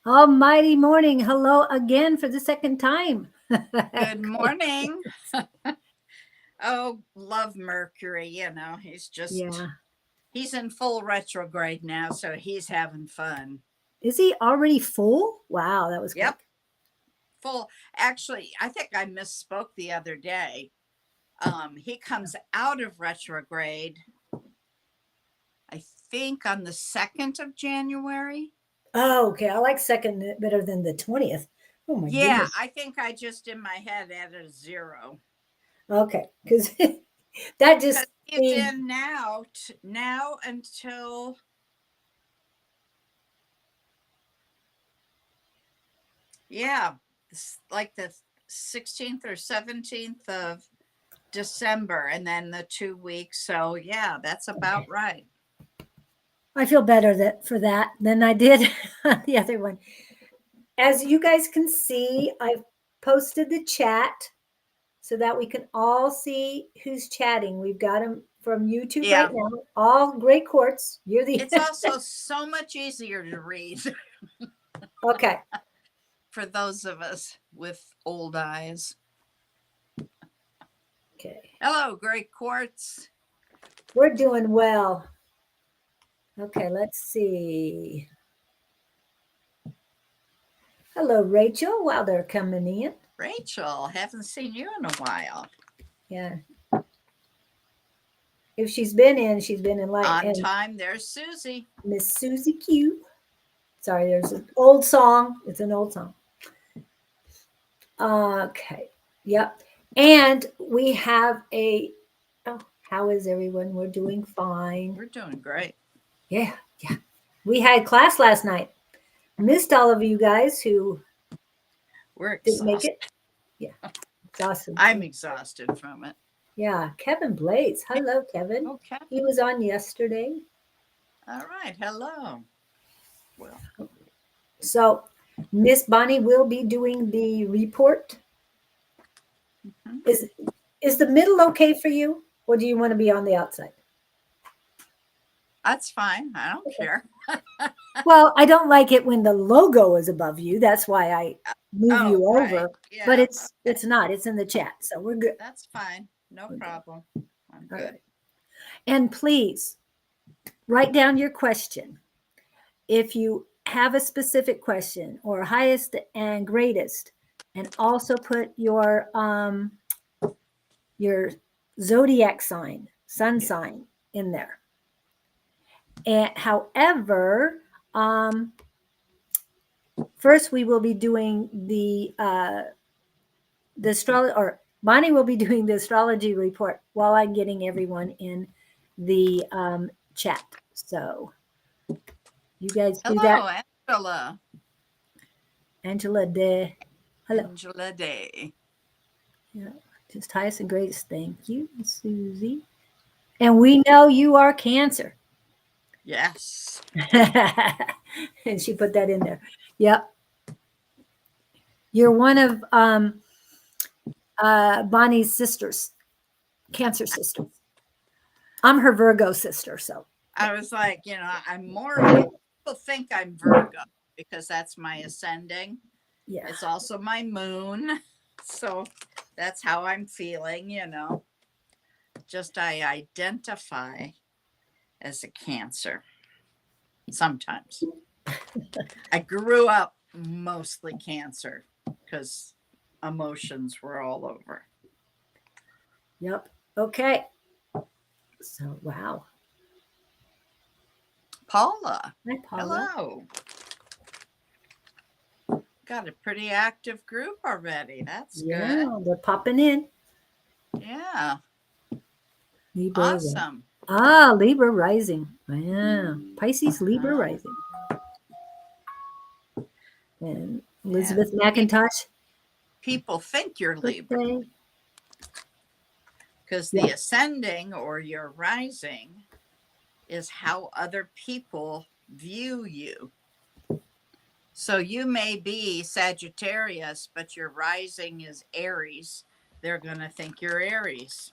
Almighty morning. Hello again for the second time. Good morning. Oh, love Mercury. Yeah. He's in full retrograde now, so he's having fun. Is he already full? Wow, that was Yep, quick. full. Actually, I think I misspoke the other day. He comes out of retrograde, I think, on the 2nd of January. Oh, okay. I like second better than the 20th. Oh my Yeah, goodness. I think I just in my head added a zero. Okay. Because that Because just he's means, in now until, yeah, like the 16th or 17th of December, and then the 2 weeks. So yeah, that's about right. I feel better for that than I did on the other one. As you guys can see, I've posted the chat so that we can all see who's chatting. We've got them from YouTube right Yeah. now. All great quartz. You're the It's also so much easier to read okay. for those of us with old eyes. Okay. Hello, Great Quartz. We're doing well. Okay, let's see. Hello, Rachel. While they're coming in. Rachel, haven't seen you in a while. Yeah. If she's been in light. On And time, there's Susie. Miss Susie Q. Sorry, there's an old song. It's an old song. Okay. Yep. And we have oh, how is everyone? We're doing fine. We're doing great. Yeah. Yeah. We had class last night. Missed all of you guys who We're didn't make exhausted. it. Yeah. It's awesome. I'm exhausted from it. Yeah. Kevin Blaze. Hello, Kevin. Okay. He was on yesterday. All right. Hello. Well, So Miss Bonnie will be doing the report. mhm. Is is the middle okay for you? Or do you want to be on the outside? That's fine. I don't Okay. care. Well, I don't like it when the logo is above you. That's why I move Oh, you right. over. But Yeah. it's not. It's in the chat. So we're good. That's fine. No We're good. problem. I'm All good. right. And please write down your question. If you have a specific question or highest and greatest, and also put your zodiac sign, sun sign in there. And however, first we will be doing the astrology, or Bonnie will be doing the astrology report while I'm getting everyone in the chat. So you guys do that. Hello, Angela. Angela de hello. Angela Day. Yeah, just highest and greatest. Thank you, Susie. And we know you are Cancer. Yes. And she put that in there. Yep. You're one of Bonnie's sisters, Cancer sisters. I'm her Virgo sister, so I was like, I'm more, people think I'm Virgo because that's my ascending. yeah. It's also my moon. So that's how I'm feeling. Just I identify as a Cancer sometimes. I grew up mostly Cancer because emotions were all over. Yep. Okay. So wow. Paula, Hi, Paula. hello. Got a pretty active group already. That's good. Yeah, they're popping in. Yeah, Libra. awesome. Libra rising. Yeah. Pisces, Libra Uh-huh. rising. And Yeah. Elizabeth McIntosh People think you're Libra birthday. because Yeah. the ascending or your rising is how other people view you. So you may be Sagittarius, but your rising is Aries. They're going to think you're Aries.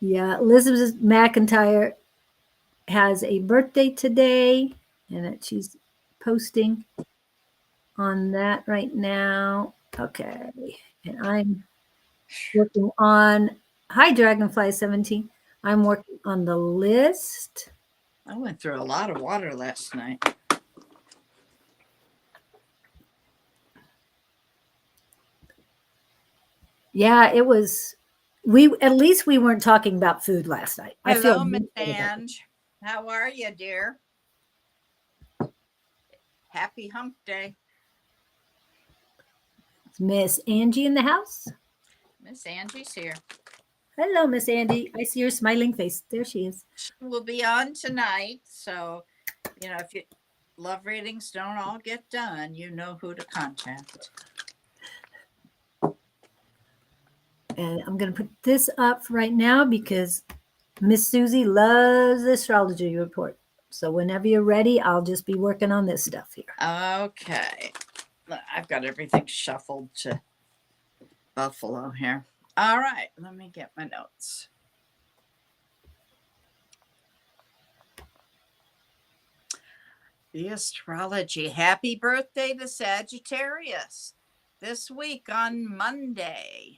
Yeah, Elizabeth McIntyre has a birthday today, and she's posting on that right now. Okay, and I'm working on, hi, Dragonfly 17. I'm working on the list. I went through a lot of water last night. Yeah, it was, we, at least we weren't talking about food last night. I feel Hello, Miss much better about it. Ange. How are you, dear? Happy hump day. It's Miss Angie in the house. Miss Angie's here. Hello, Miss Andy. I see your smiling face. There she is. She will be on tonight. So, if you love readings don't all get done, you know who to contact. And I'm going to put this up right now because Miss Susie loves the astrology report. So whenever you're ready, I'll just be working on this stuff here. Okay. I've got everything shuffled to Buffalo here. All right. Let me get my notes. The astrology. Happy birthday to Sagittarius. This week on Monday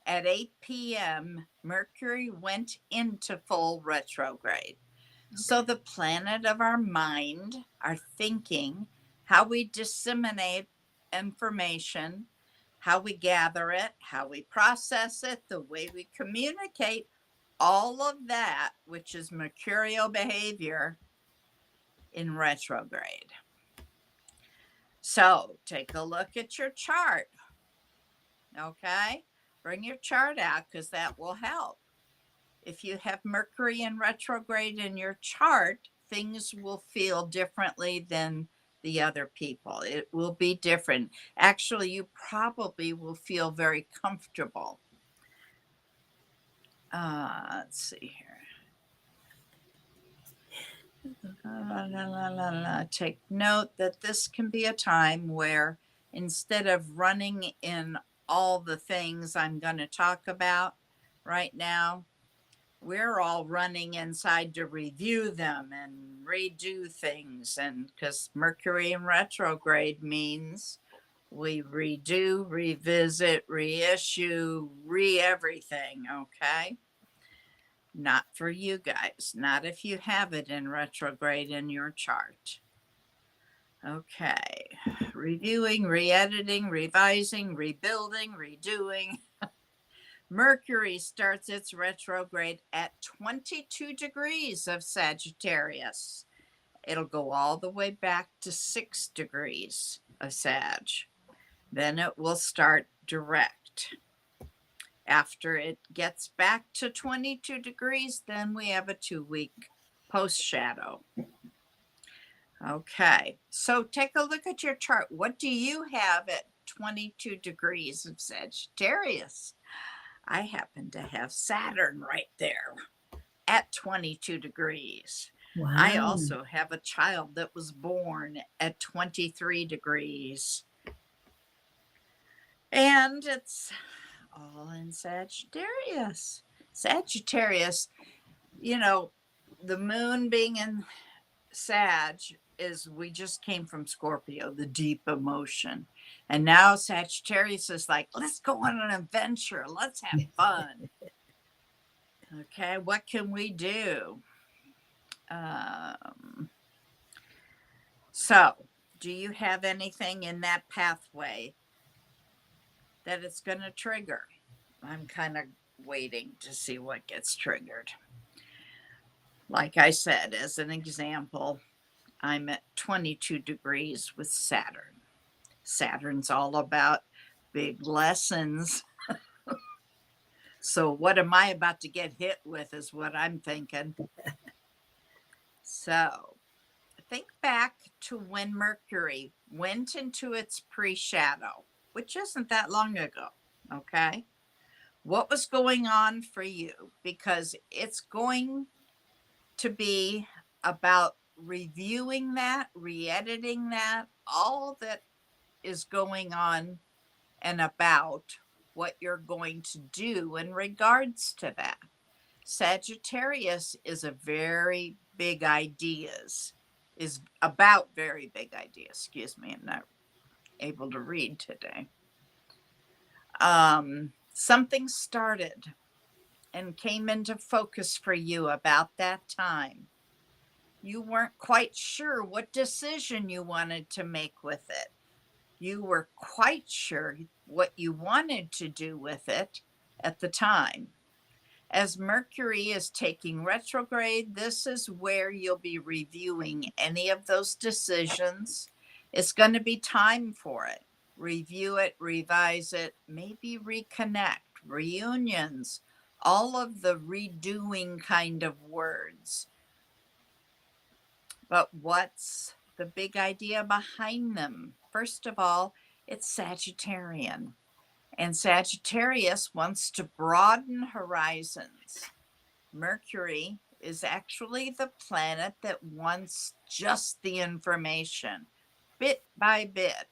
at 8 p.m., Mercury went into full retrograde. So the planet of our mind, our thinking, how we disseminate information, how we gather it, how we process it, the way we communicate, all of that, which is mercurial behavior, in retrograde. So take a look at your chart. Okay? Bring your chart out because that will help. If you have Mercury in retrograde in your chart, things will feel differently than the other people. It will be different. Actually, you probably will feel very comfortable. Let's see here. Take note that this can be a time where instead of running in all the things I'm going to talk about right now, we're all running inside to review them and redo things. And because Mercury in retrograde means we redo, revisit, reissue, everything. Okay. Not for you guys, not if you have it in retrograde in your chart. Okay. Reviewing, re-editing, revising, rebuilding, redoing. Mercury starts its retrograde at 22 degrees of Sagittarius. It'll go all the way back to 6 degrees of Sag. Then it will start direct. After it gets back to 22 degrees, then we have a 2-week post shadow. Okay, so take a look at your chart. What do you have at 22 degrees of Sagittarius? I happen to have Saturn right there at 22 degrees. Wow. I also have a child that was born at 23 degrees. And it's all in Sagittarius. Sagittarius, the moon being in Sag is, we just came from Scorpio, the deep emotion. And now Sagittarius is like, let's go on an adventure. Let's have fun. Okay, what can we do? So, do you have anything in that pathway that it's going to trigger? I'm kind of waiting to see what gets triggered. Like I said, as an example, I'm at 22 degrees with Saturn. Saturn's all about big lessons. So what am I about to get hit with is what I'm thinking. So think back to when Mercury went into its pre-shadow, which isn't that long ago. Okay. What was going on for you? Because it's going to be about reviewing that, re-editing that, all that is going on and about what you're going to do in regards to that. Sagittarius is a very big ideas, is about very big ideas. Excuse me, I'm not able to read today. Something started and came into focus for you about that time. You weren't quite sure what decision you wanted to make with it. You were quite sure what you wanted to do with it at the time. As Mercury is taking retrograde, this is where you'll be reviewing any of those decisions. It's going to be time for it. Review it, revise it, maybe reconnect, reunions, all of the redoing kind of words. But what's the big idea behind them? First of all, it's Sagittarian. And Sagittarius wants to broaden horizons. Mercury is actually the planet that wants just the information, bit by bit.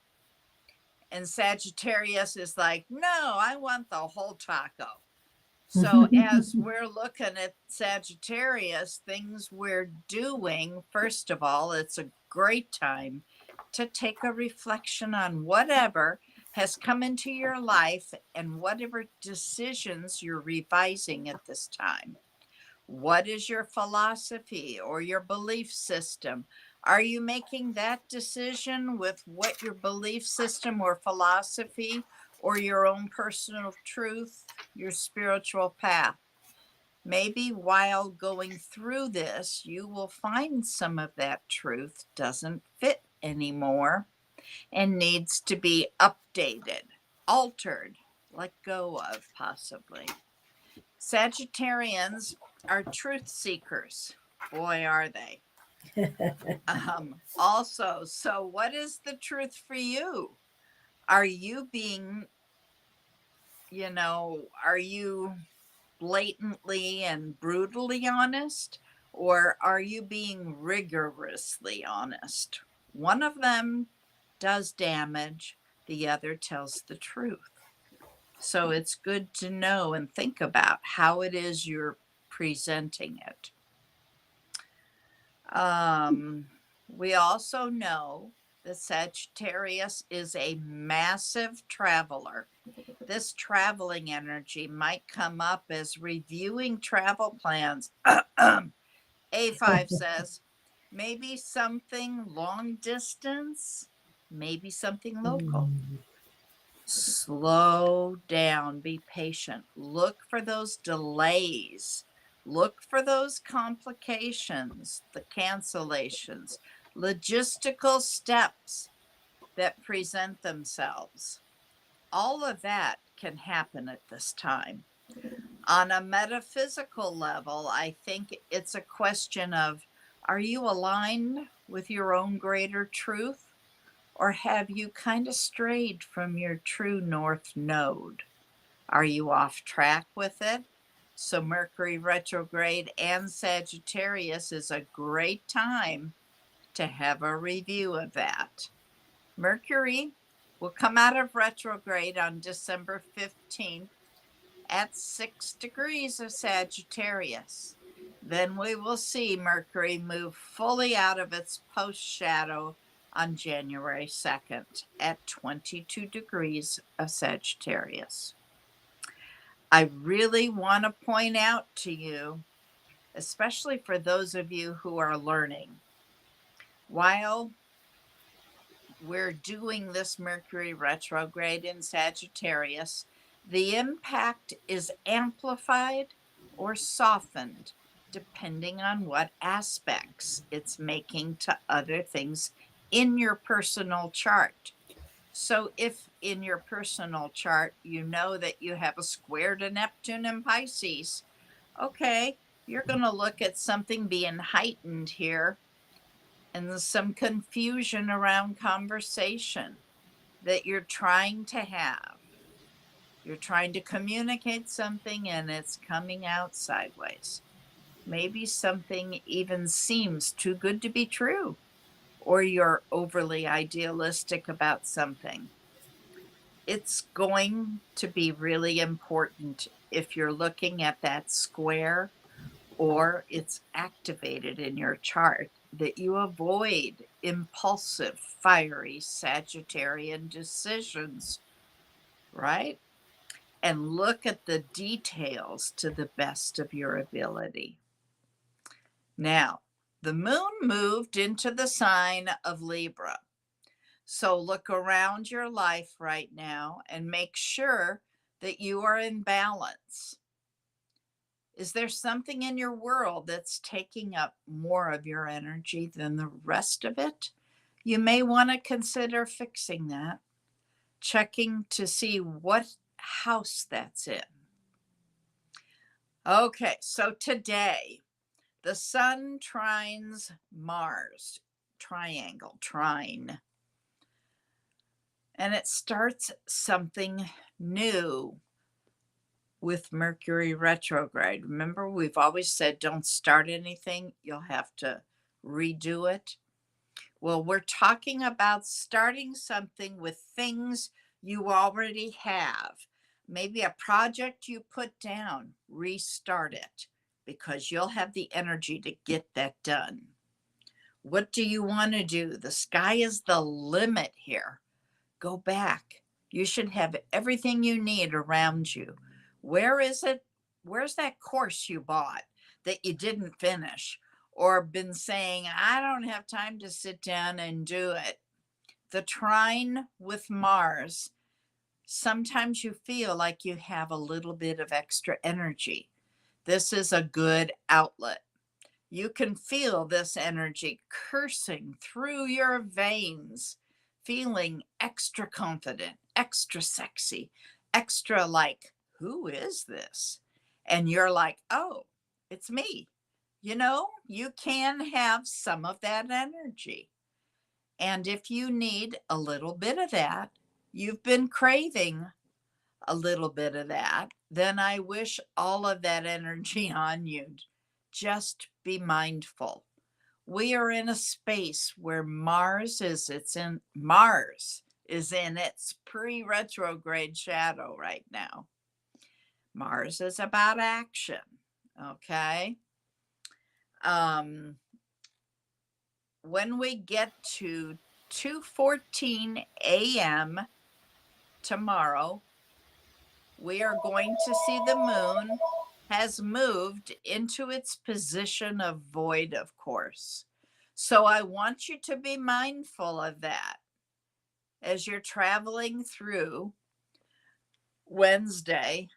And Sagittarius is like, no, I want the whole taco. So, as we're looking at Sagittarius, things we're doing, first of all, it's a great time to take a reflection on whatever has come into your life and whatever decisions you're revising at this time. What is your philosophy or your belief system? Are you making that decision with what your belief system or philosophy or your own personal truth, your spiritual path? Maybe while going through this, you will find some of that truth doesn't fit anymore and needs to be updated, altered, let go of, possibly. Sagittarians are truth seekers. Boy, are they. Also, so what is the truth for you? Are you being, are you blatantly and brutally honest? Or are you being rigorously honest? One of them does damage, the other tells the truth. So it's good to know and think about how it is you're presenting it. We also know that Sagittarius is a massive traveler. This traveling energy might come up as reviewing travel plans. A5 says maybe something long distance, maybe something local. Slow down, be patient, look for those delays, look for those complications, the cancellations, logistical steps that present themselves. All of that can happen at this time. On a metaphysical level, I think it's a question of, are you aligned with your own greater truth? Or have you kind of strayed from your true north node? Are you off track with it? So Mercury retrograde and Sagittarius is a great time to have a review of that. Mercury will come out of retrograde on December 15th at 6 degrees of Sagittarius. Then we will see Mercury move fully out of its post shadow on January 2nd at 22 degrees of Sagittarius. I really want to point out to you, especially for those of you who are learning, while we're doing this Mercury retrograde in Sagittarius, the impact is amplified or softened depending on what aspects it's making to other things in your personal chart. So if in your personal chart you know that you have a square to Neptune and Pisces, okay, you're going to look at something being heightened here and there's some confusion around conversation that you're trying to have. You're trying to communicate something and it's coming out sideways. Maybe something even seems too good to be true, or you're overly idealistic about something. It's going to be really important if you're looking at that square or it's activated in your chart, that you avoid impulsive, fiery Sagittarian decisions, right? And look at the details to the best of your ability. Now, the moon moved into the sign of Libra. So look around your life right now and make sure that you are in balance. Is there something in your world that's taking up more of your energy than the rest of it? You may want to consider fixing that, checking to see what house that's in. Okay, so today, the sun trines Mars, triangle, trine, and it starts something new with Mercury retrograde. Remember, we've always said don't start anything, you'll have to redo it. Well, we're talking about starting something with things you already have. Maybe a project you put down, restart it because you'll have the energy to get that done. What do you want to do? The sky is the limit here. Go back. You should have everything you need around you. Where is it? Where's that course you bought that you didn't finish or been saying, I don't have time to sit down and do it? The trine with Mars, sometimes you feel like you have a little bit of extra energy. This is a good outlet. You can feel this energy coursing through your veins, feeling extra confident, extra sexy, extra like, who is this? And you're like, oh, it's me. You know, you can have some of that energy. And if you need a little bit of that, you've been craving a little bit of that, then I wish all of that energy on you. Just be mindful. We are in a space where Mars is in its pre-retrograde shadow right now. Mars is about action, okay? When we get to 2:14 a.m. tomorrow, we are going to see the moon has moved into its position of void, of course. So I want you to be mindful of that as you're traveling through Wednesday.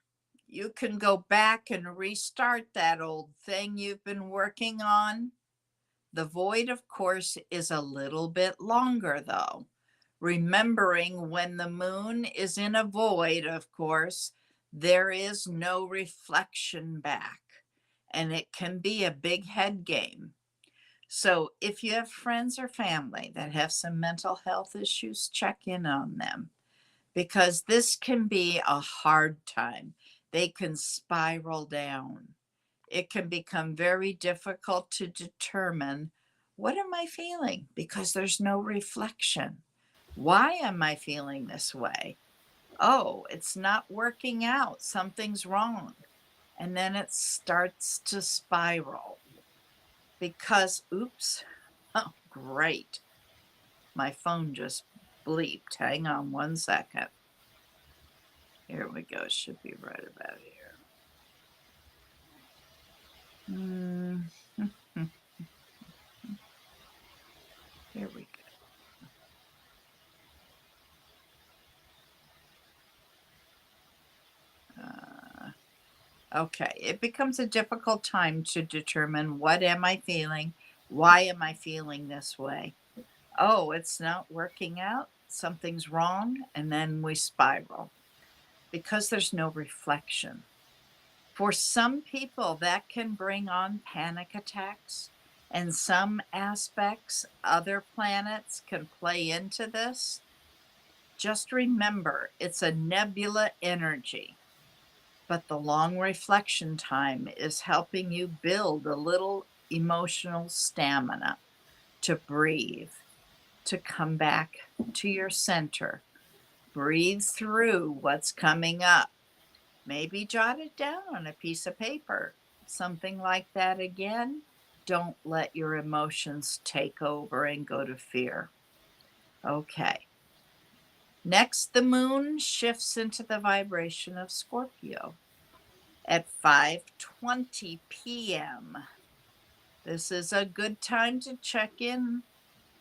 You can go back and restart that old thing you've been working on. The void, of course, is a little bit longer, though. Remembering when the moon is in a void, of course, there is no reflection back, and it can be a big head game. So if you have friends or family that have some mental health issues, check in on them because this can be a hard time. They can spiral down. It can become very difficult to determine, what am I feeling? Because there's no reflection. Why am I feeling this way? Oh, it's not working out. Something's wrong. And then it starts to spiral because, oops, oh, great. My phone just bleeped. Hang on one second. Here we go. It should be right about here. Here we go. Okay, it becomes a difficult time to determine, what am I feeling? Why am I feeling this way? Oh, it's not working out. Something's wrong. And then we spiral because there's no reflection. For some people, that can bring on panic attacks. And some aspects, other planets can play into this. Just remember, it's a nebula energy. But the long reflection time is helping you build a little emotional stamina to breathe, to come back to your center. Breathe through what's coming up. Maybe jot it down on a piece of paper. something like that again, don't let your emotions take over and go to fear. Okay. Next, the moon shifts into the vibration of Scorpio at 5:20 p.m. This is a good time to check in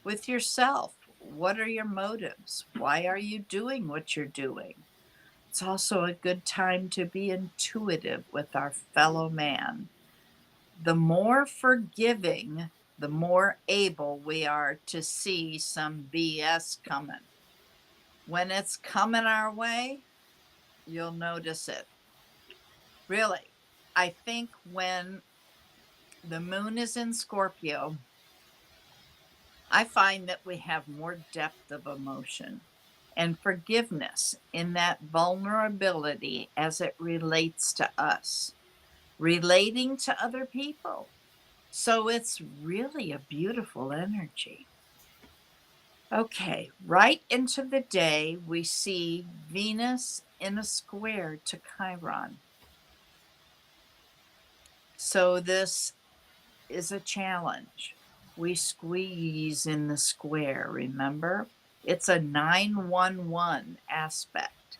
with yourself. What are your motives? Why are you doing what you're doing? It's also a good time to be intuitive with our fellow man. The more forgiving, the more able we are to see some BS coming. When it's coming our way, you'll notice it. Really, I think when the moon is in Scorpio, I find that we have more depth of emotion and forgiveness in that vulnerability as it relates to us, relating to other people. So it's really a beautiful energy. Okay, right into the day, we see Venus in a square to Chiron. So this is a challenge. We squeeze in the square, remember? It's a 911 aspect.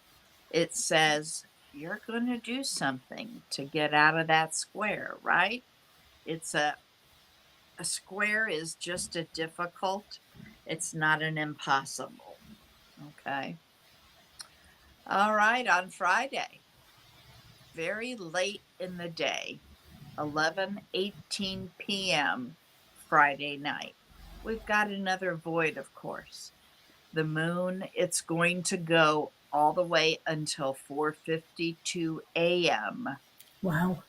It says you're going to do something to get out of that square, right? It's a square is just a difficult, it's not an impossible. Okay. All right, on Friday, very late in the day, 11:18 p.m. Friday night. We've got another void, of course. The moon, it's going to go all the way until 4:52 a.m., Wow.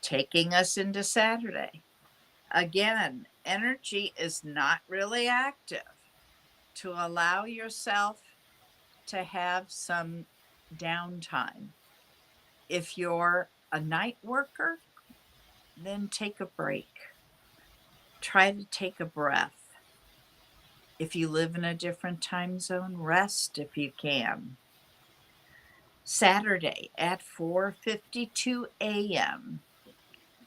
taking us into Saturday. Again, energy is not really active. To allow yourself to have some downtime. If you're a night worker, then take a break. Try to take a breath. If you live in a different time zone, rest if you can. Saturday at 4:52 a.m.,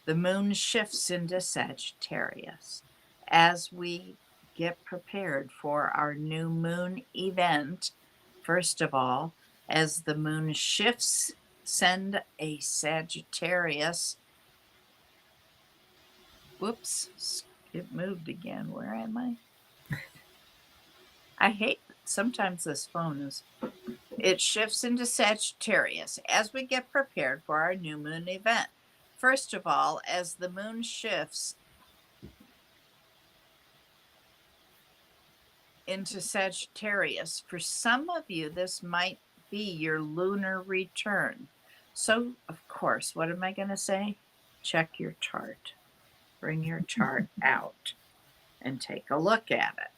the moon shifts into Sagittarius as we get prepared for our new moon event. First of all, as the moon shifts, send a Sagittarius. Whoops, it moved again. Where am I? I hate sometimes this phone is. It shifts into Sagittarius as we get prepared for our new moon event. First of all, as the moon shifts into Sagittarius, for some of you, this might be your lunar return. So, of course, what am I going to say? Check your chart. Bring your chart out and take a look at it.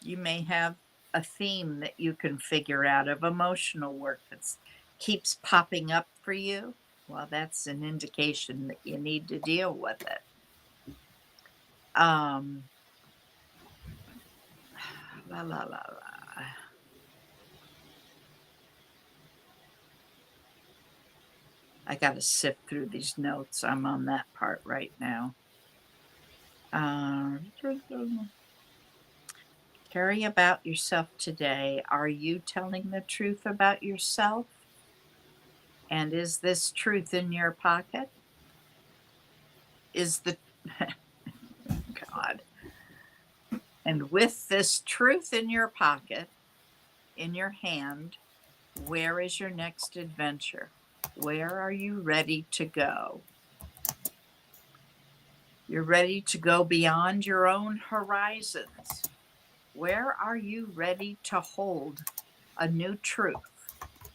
You may have a theme that you can figure out of emotional work that keeps popping up for you. Well, that's an indication that you need to deal with it. La la la la. I got to sift through these notes. I'm on that part right now. Carry about yourself today. Are you telling the truth about yourself? And is this truth in your pocket? Is the God. And with this truth in your pocket, in your hand, where is your next adventure? Where are you ready to go? You're ready to go beyond your own horizons. Where are you ready to hold a new truth?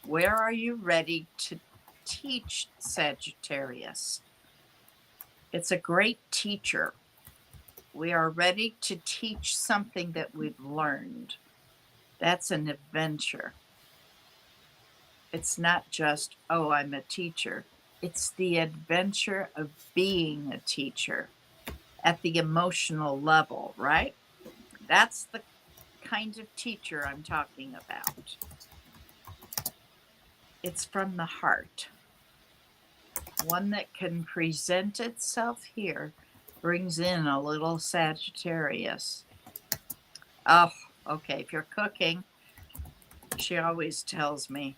Where are you ready to teach, Sagittarius? It's a great teacher. We are ready to teach something that we've learned. That's an adventure. It's not just, oh, I'm a teacher. It's the adventure of being a teacher at the emotional level, right? That's the kind of teacher I'm talking about. It's from the heart. one that can present itself here brings in a little Sagittarius. Oh, okay. If you're cooking, she always tells me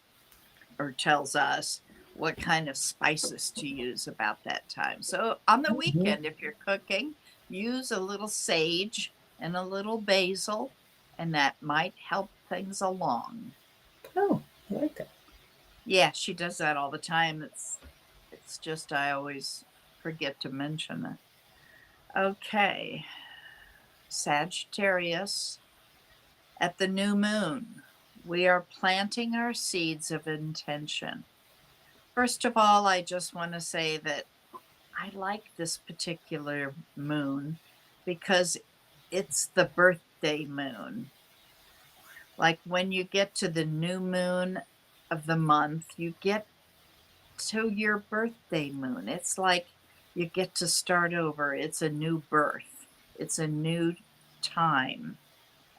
or tells us what kind of spices to use about that time. So on the weekend, if you're cooking, use a little sage and a little basil, and that might help things along. Oh, I like that. Yeah, she does that all the time. It's just I always forget to mention it. Okay. Sagittarius at the new moon. We are planting our seeds of intention. First of all, I just want to say that I like this particular moon because it's the birthday moon. Like when you get to the new moon of the month, you get to your birthday moon. It's like you get to start over. It's a new birth, it's a new time,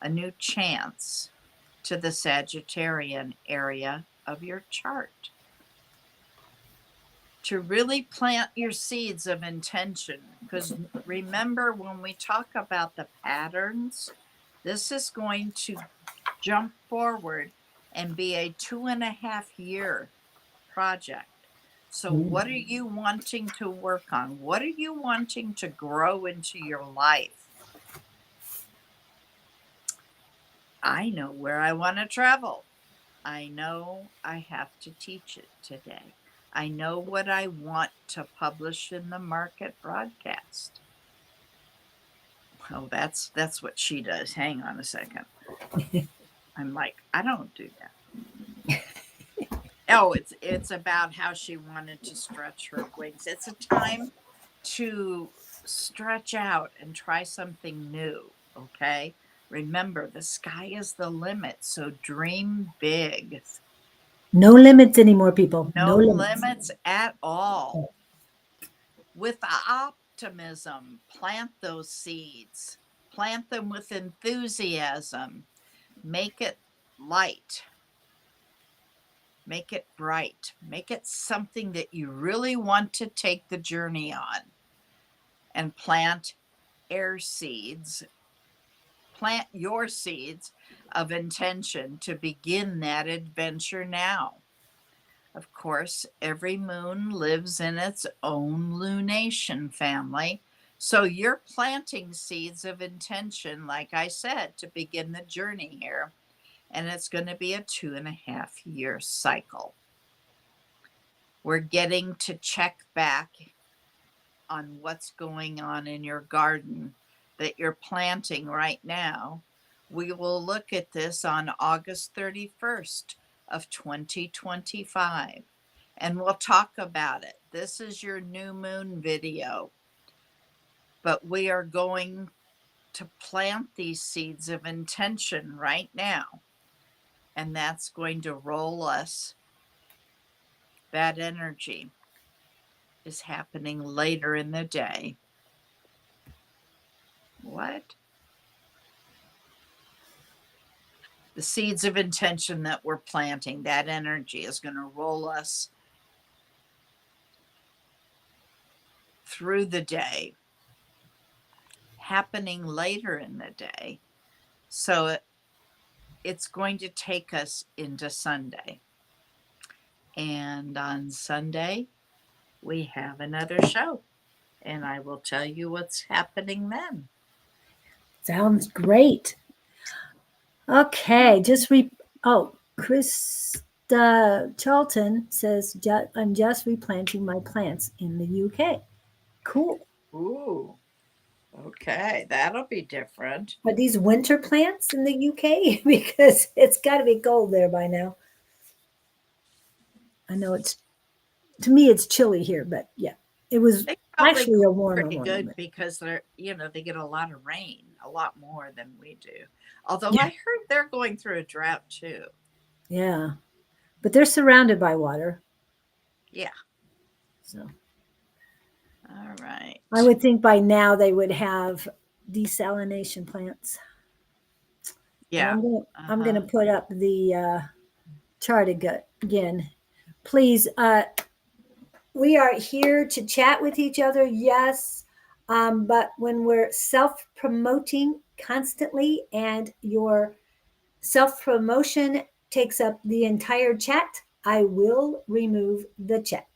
a new chance to the Sagittarian area of your chart. To really plant your seeds of intention. Because remember, when we talk about the patterns, this is going to jump forward and be a 2.5 year project. So, what are you wanting to work on? What are you wanting to grow into your life? I know where I want to travel. I know I have to teach it today. I know what I want to publish in the market broadcast. Oh, that's what she does. Hang on a second. I'm like, I don't do that. Oh, it's about how she wanted to stretch her wings. It's a time to stretch out and try something new, okay? Remember, the sky is the limit, so dream big. No limits anymore, people. No No limits. limits at all. With optimism, plant those seeds. Plant them with enthusiasm. Make it light. Make it bright. Make it something that you really want to take the journey on. And plant air seeds. Plant your seeds of intention to begin that adventure now. Of course, every moon lives in its own lunation family. So you're planting seeds of intention, like I said, to begin the journey here. And it's going to be a 2.5 year cycle. We're getting to check back on what's going on in your garden that you're planting right now. We will look at this on August 31st of 2025 and we'll talk about it. This is your new moon video, but we are going to plant these seeds of intention right now, and that's going to roll us. That energy is happening later in the day. What? The seeds of intention that we're planting, that energy is going to roll us through the day, happening later in the day. So it's going to take us into Sunday. And on Sunday, we have another show. And I will tell you what's happening then. Sounds great. Okay, Krista Charlton says, I'm just replanting my plants in the UK. Cool. Ooh, okay. That'll be different. Are these winter plants in the UK? Because it's got to be cold there by now. I know to me, it's chilly here, but yeah, it was They probably actually a cook warmer pretty one. good because they get a lot of rain, a lot more than we do. Although Yeah. I heard they're going through a drought too. Yeah. But they're surrounded by water. Yeah. So All right. I would think by now they would have desalination plants. Yeah. I'm gonna put up the chart again. Please, we are here to chat with each other, yes. But when we're self promoting constantly and your self promotion takes up the entire chat, I will remove the chat.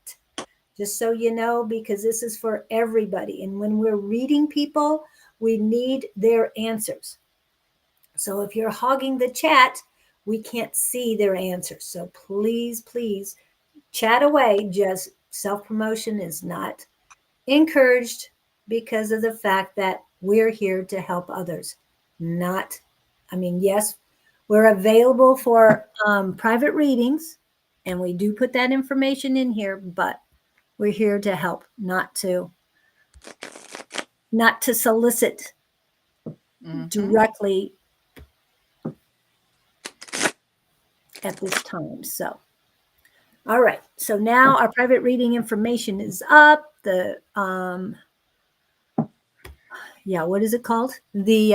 Just so you know, because this is for everybody. And when we're reading people, we need their answers. So if you're hogging the chat, we can't see their answers. So please, please chat away. Just self promotion is not encouraged because of the fact that we're here to help others. Not, I mean, yes, we're available for private readings, and we do put that information in here, but we're here to help, not to solicit directly at this time. So, all right. So now our private reading information is up. The yeah, what is it called? The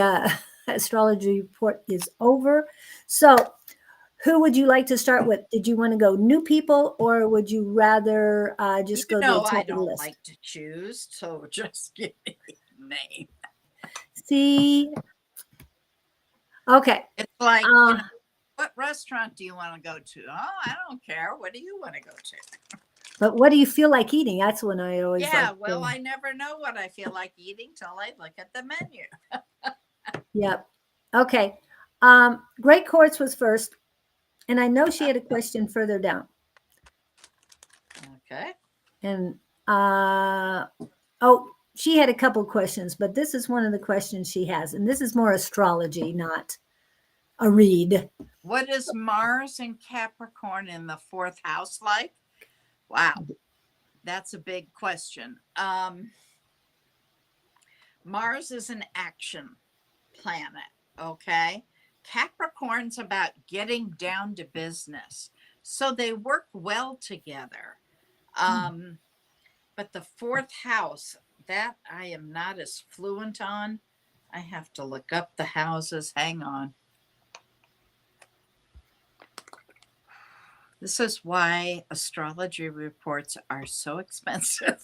astrology report is over. So, who would you like to start with? Did you want to go new people, or would you rather just You go to the know, I top of the don't list? like to choose, so just give me a name. See, okay. It's like, Uh, what restaurant do you want to go to? Oh, I don't care. What do you want to go to? but what do you feel like eating? That's when I always Yeah, like. well, I never know what I feel like eating till I look at the menu. Yep. Okay. Great Quartz was first, and I know she had a question further down. Okay. And oh, she had a couple questions, but this is one of the questions she has, and this is more astrology, not a read. What is Mars in Capricorn in the fourth house like? Wow, that's a big question. Mars is an action planet, okay? Capricorn's about getting down to business. So they work well together. Um, but the fourth house, that I am not as fluent on. I have to look up the houses. Hang on. This is why astrology reports are so expensive.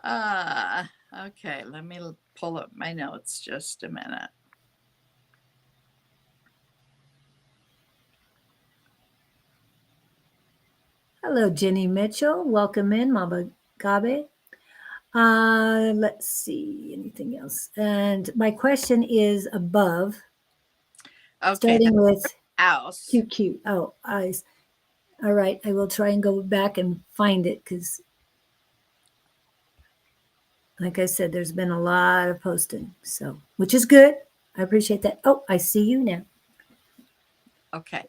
uh, okay, let me pull up my notes just a minute. Hello, Jenny Mitchell. Welcome in, Mama Gabe. Let's see, anything else? And my question is above, Okay, the starting with house. cute, cute. Oh, eyes. All right, I will try and go back and find it because, like I said, there's been a lot of posting, so which is good. I appreciate that. Oh, I see you now. Okay,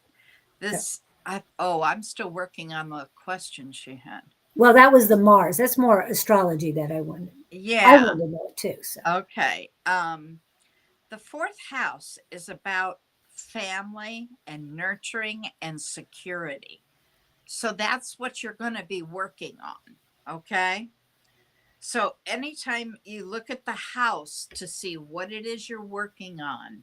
this. I'm still working on the question she had. Well, that was the Mars. That's more astrology that I wanted. I Yeah. wanted to know it too. So, Okay. The fourth house is about family and nurturing and security. So that's what you're going to be working on. Okay. So anytime you look at the house to see what it is you're working on,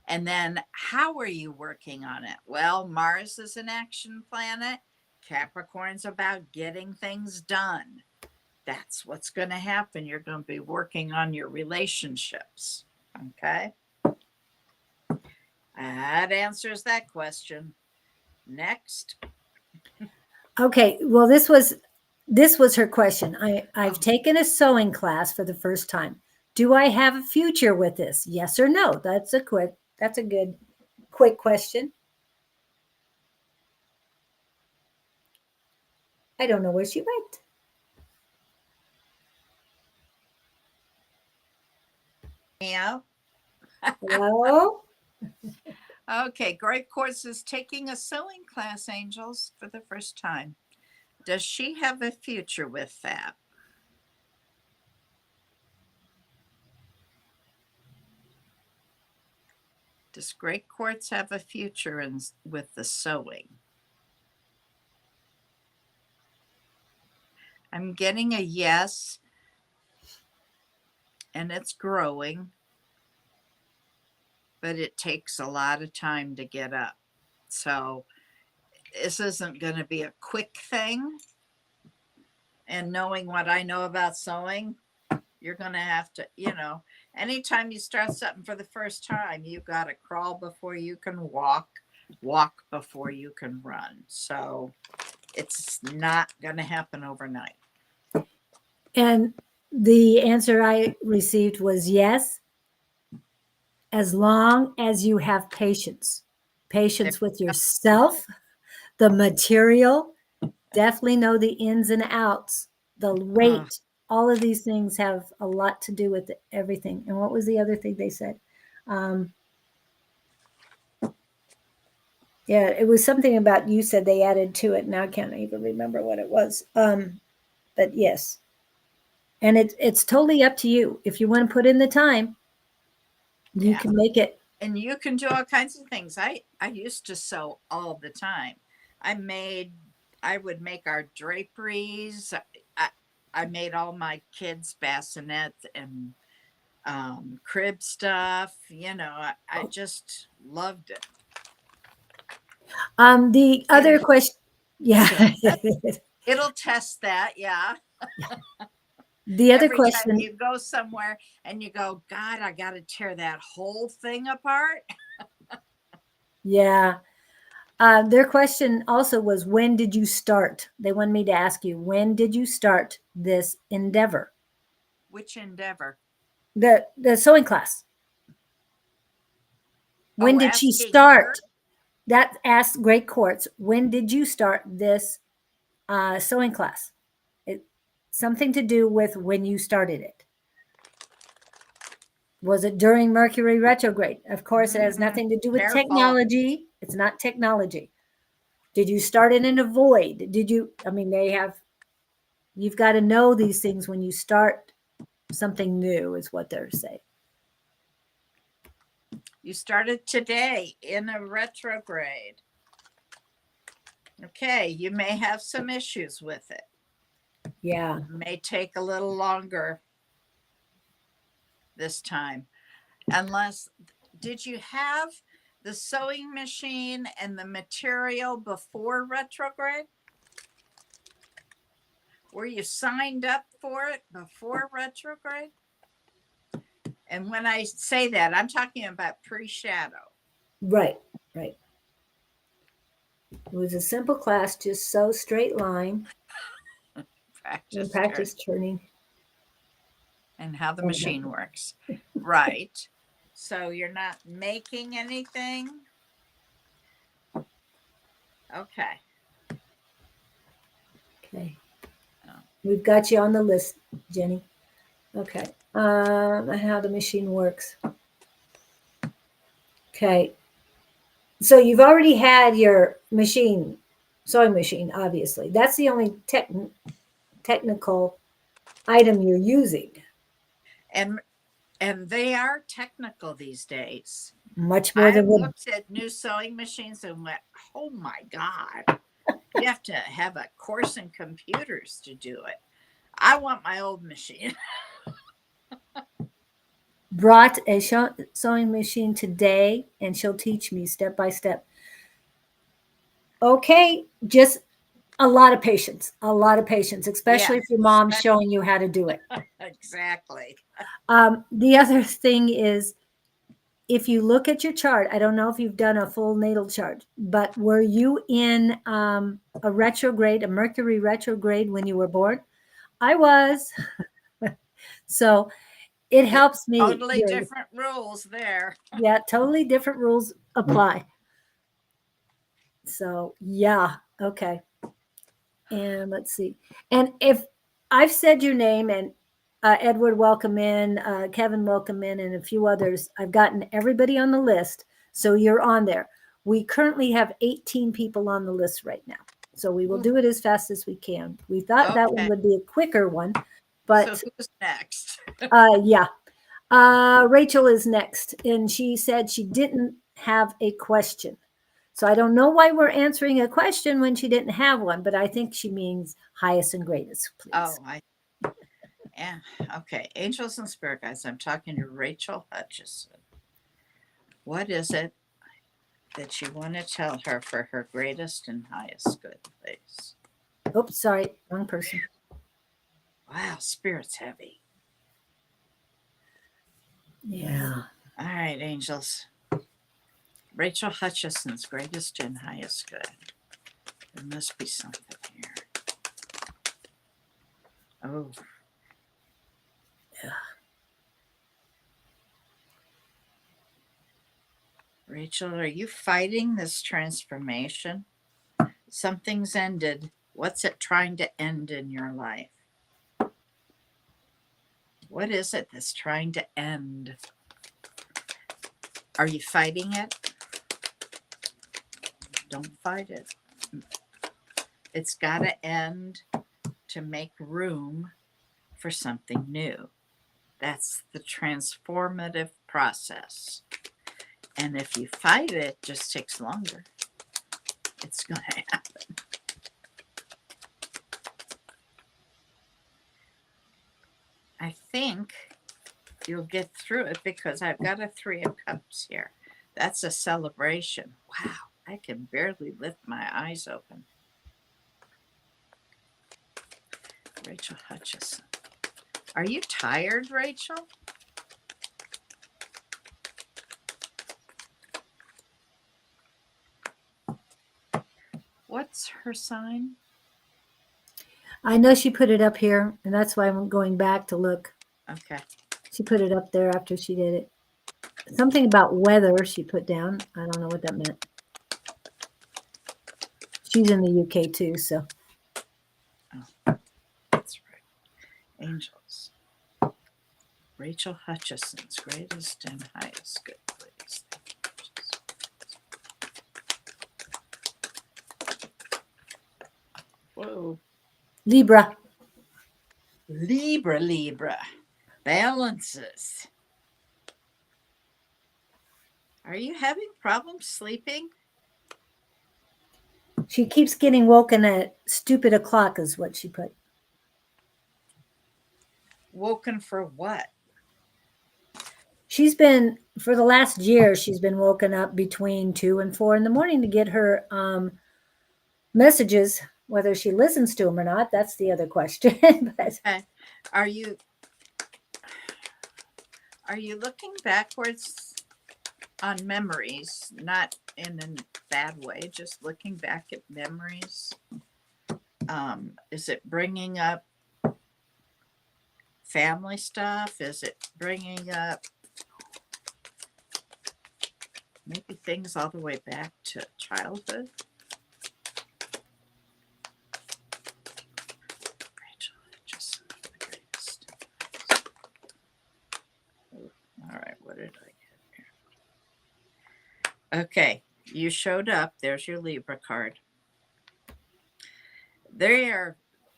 and then how are you working on it? Well, Mars is an action planet. Capricorn's about getting things done. That's what's going to happen. You're going to be working on your relationships. Okay. That answers that question. Next. okay. Well, this was her question. I've Oh, taken a sewing class for the first time. Do I have a future with this? Yes or no? That's a good quick question. I don't know where she went. yeah. Hello? Okay. Great Course is taking a sewing class, Angels, for the first time. Does she have a future with that? Does Great Quartz have a future with the sewing? I'm getting a yes, and it's growing, but it takes a lot of time to get up. So this isn't going to be a quick thing. And knowing what I know about sewing, you're going to have to, anytime you start something for the first time, you got to crawl before you can walk before you can run. So it's not going to happen overnight. And the answer I received was yes, as long as you have patience. Patience with yourself, the material, definitely know the ins and outs, the weight. All of these things have a lot to do with everything. And what was the other thing they said? Yeah, it was something about you said they added to it. Now I can't even remember what it was. But yes. And it's totally up to you. If you want to put in the time, you can make it. And you can do all kinds of things. I used to sew all the time. I would make our draperies. I made all my kids' bassinets and crib stuff. I just loved it. The other question, yeah. It'll test that, yeah. The other Every question, time you go somewhere and you go, God, I got to tear that whole thing apart. yeah. Their question also was, when did you start? They wanted me to ask you, when did you start this endeavor? Which endeavor? The sewing class. When did she start? Her? That asked Great Courts. When did you start this sewing class? Something to do with when you started it. Was it during Mercury retrograde? Of course, it has nothing to do with technology. It's not technology. Did you start it in a void? You've got to know these things when you start something new, is what they're saying. You started today in a retrograde. Okay, you may have some issues with it. Yeah. It may take a little longer this time. Did you have the sewing machine and the material before retrograde? Were you signed up for it before retrograde? And when I say that, I'm talking about pre-shadow. Right. It was a simple class, just sew straight line. Practice turning. And how the machine works. Right. So you're not making anything? Okay. We've got you on the list, Jenny. Okay. How the machine works. Okay. So you've already had your sewing machine, obviously. That's the only technical item you're using. And they are technical these days. Much more than I looked at new sewing machines and went, oh my God. You have to have a course in computers to do it. I want my old machine. Brought a sewing machine today, and she'll teach me step by step. Okay, just a lot of patience, especially if your mom's showing you how to do it. Exactly. The other thing is, if you look at your chart, I don't know if you've done a full natal chart, but were you in a Mercury retrograde when you were born? I was. So it helps me. Totally different rules there. Yeah, totally different rules apply. So yeah, okay. And let's see. And if I've said your name, and Edward, welcome in, Kevin, welcome in, and a few others, I've gotten everybody on the list. So you're on there. We currently have 18 people on the list right now. So we will do it as fast as we can. We thought that one would be a quicker one, but so who's next? Yeah. Rachel is next, and she said she didn't have a question. So I don't know why we're answering a question when she didn't have one, but I think she means highest and greatest, please. Yeah. Okay. Angels and spirit guides. I'm talking to Rachel Hutchison. What is it that you want to tell her for her greatest and highest good, please? Oops, sorry, wrong person. Wow, spirit's heavy. Yeah. All right, angels. Rachel Hutchison's greatest and highest good. There must be something here. Oh. Yeah. Rachel, are you fighting this transformation? Something's ended. What's it trying to end in your life? What is it that's trying to end? Are you fighting it? Don't fight it. It's got to end to make room for something new. That's the transformative process. And if you fight it, it just takes longer. It's going to happen. I think you'll get through it because I've got a 3 of Cups here. That's a celebration. Wow, I can barely lift my eyes open. Rachel Hutchison. Are you tired, Rachel? What's her sign? I know she put it up here, and that's why I'm going back to look. Okay. She put it up there after she did it. Something about weather she put down. I don't know what that meant. She's in the UK too, so. Oh, that's right. Angels. Rachel Hutchison's greatest and highest good, please. Whoa. Libra. Libra. Balances. Are you having problems sleeping? She keeps getting woken at stupid o'clock is what she put. Woken for what? She's been, for the last year, she's been woken up between 2 and 4 in the morning to get her messages. Whether she listens to them or not, that's the other question. But Okay. Are you looking backwards on memories, not in a bad way, just looking back at memories? Is it bringing up family stuff? Is it bringing up maybe things all the way back to childhood? Rachel, just the greatest. All right, what did I get here? Okay, you showed up. There's your Libra card. They are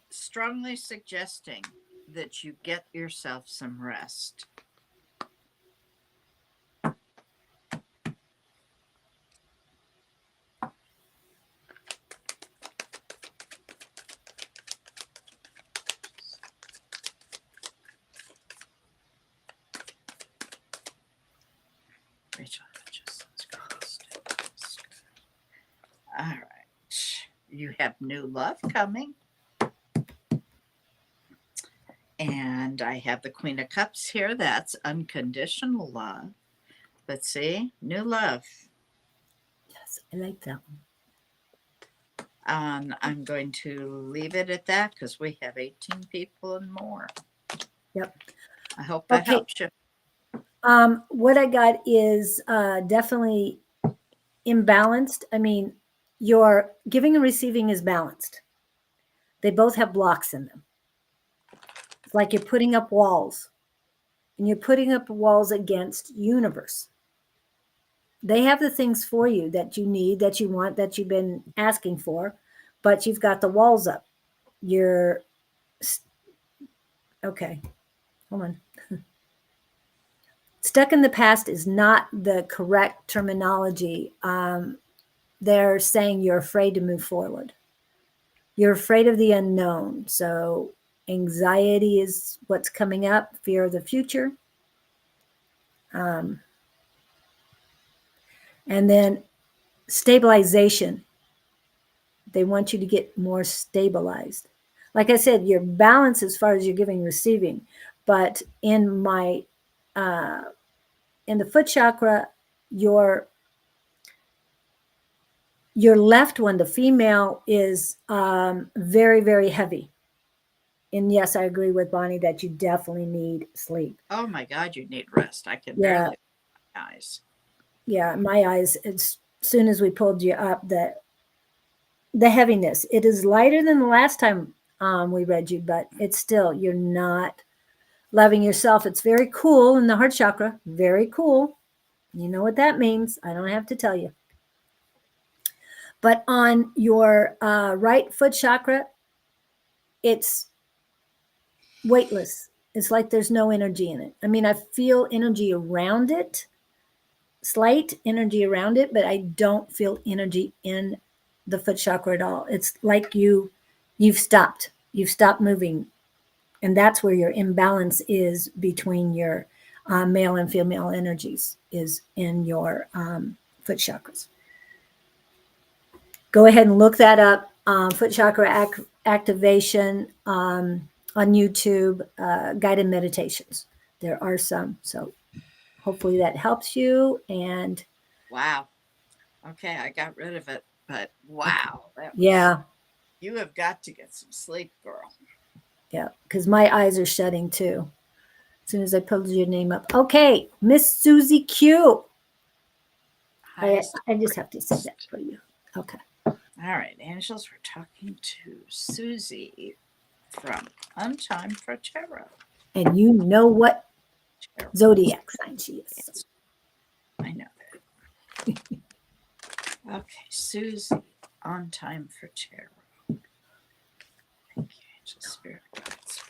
strongly suggesting that you get yourself some rest. Rachel Hutchison's greatest. All right. You have new love coming. And I have the Queen of Cups here. That's unconditional love. But see, new love. yes, I like that one. I'm going to leave it at that because we have 18 people and more. Yep. I hope that helps you. What I got is definitely imbalanced. I mean, your giving and receiving is balanced. They both have blocks in them. It's like you're putting up walls, and you're putting up walls against universe. They have the things for you that you need, that you want, that you've been asking for, but you've got the walls up. You're okay. Hold on. Stuck in the past is not the correct terminology. They're saying you're afraid to move forward. You're afraid of the unknown. So anxiety is what's coming up, fear of the future. And then stabilization. They want you to get more stabilized. Like I said, you're balanced as far as you're giving and receiving. But in my in the foot chakra, your your left one, the female, is very, very heavy. And yes, I agree with Bonnie that you definitely need sleep. Oh my God, you need rest. I can Yeah, barely open my eyes. yeah. My eyes. As soon as we pulled you up, the heaviness. It is lighter than the last time we read you, but it's still you're not loving yourself. It's very cool in the heart chakra. Very cool. You know what that means. I don't have to tell you. But on your right foot chakra, it's weightless. It's like there's no energy in it. I mean, I feel energy around it, slight energy around it, but I don't feel energy in the foot chakra at all. It's like you've stopped. You've stopped moving, and that's where your imbalance is between your male and female energies is in your foot chakras. Go ahead and look that up. Foot chakra activation on YouTube, guided meditations. There are some. So hopefully that helps you. And Wow. Okay, I got rid of it, but wow, that was. yeah, You have got to get some sleep, girl. yeah, because my eyes are shutting too. As soon as I pulled your name up. Okay, Miss Susie Q. Highest. I just have to say that for you. Okay. All right, angels, we're talking to Susie from Untimed for Tarot. And you know what Tarot. zodiac sign she is. Yes, I know that. Okay, Susie, on time for tarot. Thank you, angel spirit guides,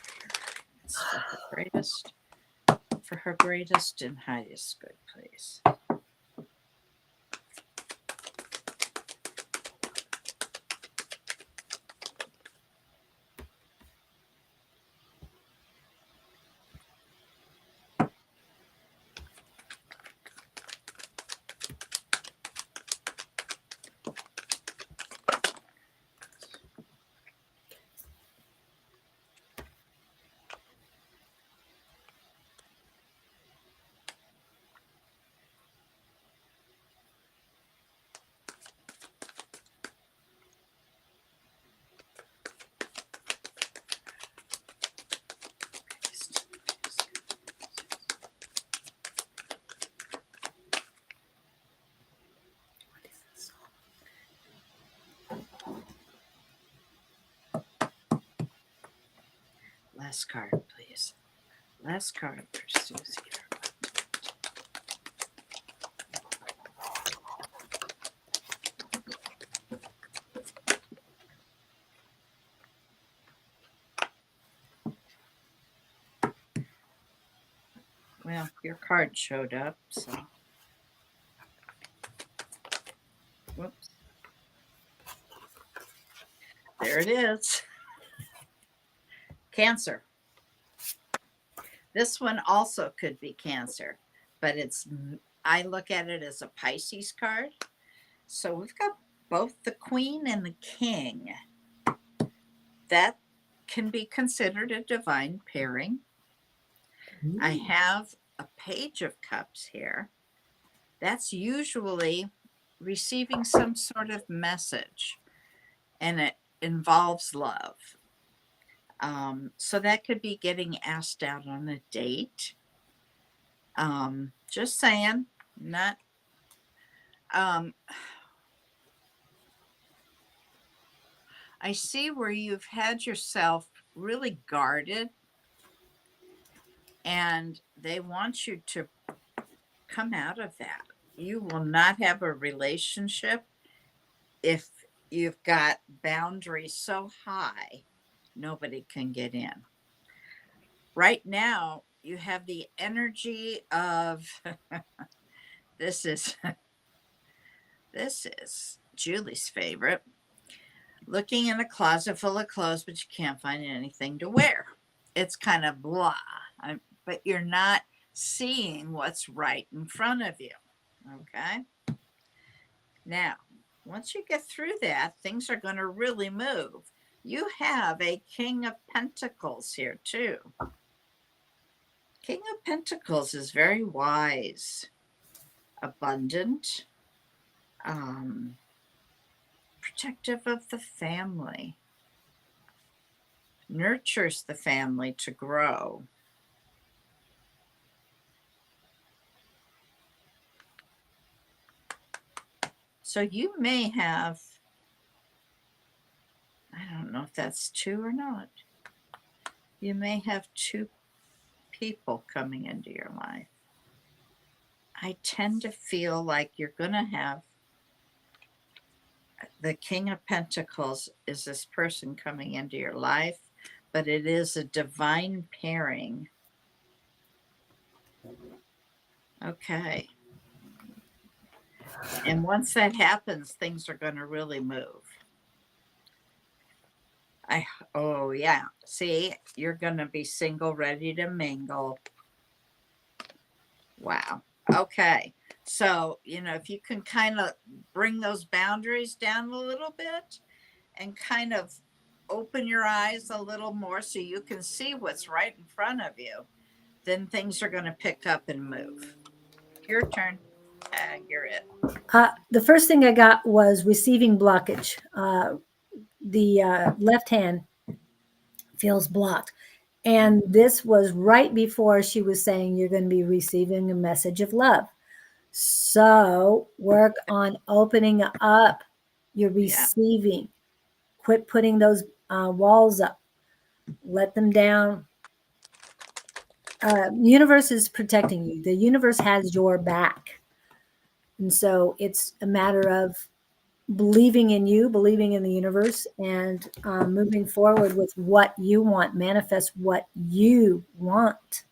for her greatest and highest good, please. Last card, please. Last card for Susie. Well, your card showed up, so. Whoops. There it is. Cancer. This one also could be Cancer, but I look at it as a Pisces card. So we've got both the Queen and the King. That can be considered a divine pairing. I have a Page of Cups here. That's usually receiving some sort of message, and it involves love. So that could be getting asked out on a date. Just saying, not. I see where you've had yourself really guarded, and they want you to come out of that. You will not have a relationship if you've got boundaries so high, nobody can get in. Right now, you have the energy of this is this is Julie's favorite. Looking in a closet full of clothes, but you can't find anything to wear. It's kind of blah, but you're not seeing what's right in front of you. Okay. Now, once you get through that, things are going to really move. You have a King of Pentacles here, too. King of Pentacles is very wise, abundant, protective of the family, nurtures the family to grow. So you may have, I don't know if that's two or not, you may have two people coming into your life. I tend to feel like you're going to have the King of Pentacles is this person coming into your life, but it is a divine pairing. Okay. And once that happens, things are going to really move. Oh yeah. See, you're going to be single, ready to mingle. Wow. Okay. So, if you can kind of bring those boundaries down a little bit and kind of open your eyes a little more so you can see what's right in front of you, then things are going to pick up and move. Your turn. You're it. The first thing I got was receiving blockage. The left hand feels blocked. And this was right before she was saying you're going to be receiving a message of love. So work on opening up your receiving. Quit putting those walls up. Let them down. Universe is protecting you. The universe has your back. And so it's a matter of believing in you, believing in the universe, and moving forward with what you want. Manifest what you want.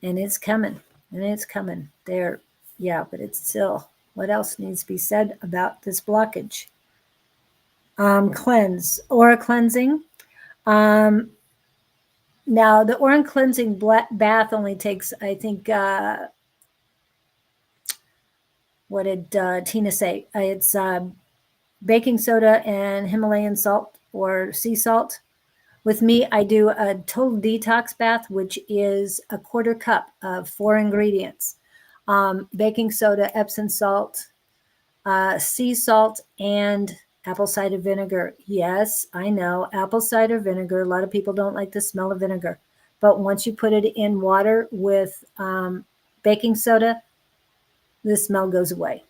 And it's coming. And it's coming. There. Yeah, but it's still. What else needs to be said about this blockage? Cleanse. Aura cleansing. Now, the aura cleansing bath only takes, I think, what did Tina say? It's baking soda and Himalayan salt or sea salt. With me, I do a total detox bath, which is a quarter cup of 4 ingredients. Baking soda, Epsom salt, sea salt, and apple cider vinegar. Yes, I know, apple cider vinegar. A lot of people don't like the smell of vinegar. But once you put it in water with baking soda, the smell goes away.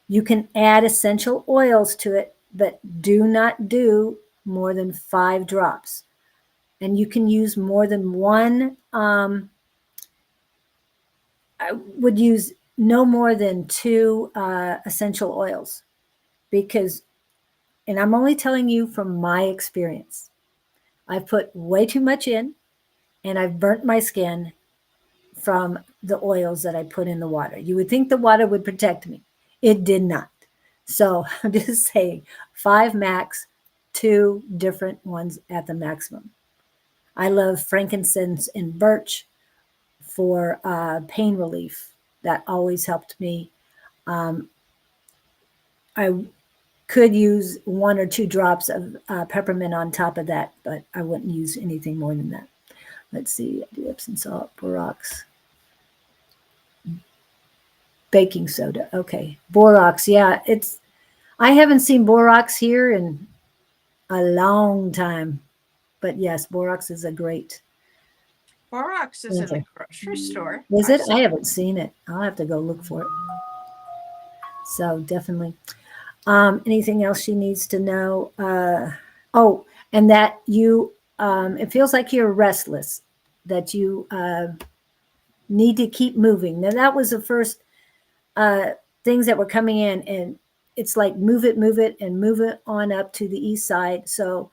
You can add essential oils to it, but do not do more than 5 drops. And you can use more than one. I would use no more than 2 essential oils because, and I'm only telling you from my experience, I've put way too much in and I've burnt my skin from the oils that I put in the water. You would think the water would protect me. It did not. So I'm just saying 5 max, 2 different ones at the maximum. I love frankincense and birch for pain relief. That always helped me. I could use 1 or 2 drops of peppermint on top of that, but I wouldn't use anything more than that. Let's see. I do Epsom salt, borax, baking soda. Okay, borax. Yeah, I haven't seen borax here in a long time, but yes, borax is a great. Borax is in the grocery store. Is it? I haven't seen it. I'll have to go look for it. So definitely. Anything else she needs to know? Oh, and that you, it feels like you're restless, that you need to keep moving. Now, that was the first things that were coming in, and it's like move it, and move it on up to the east side. So,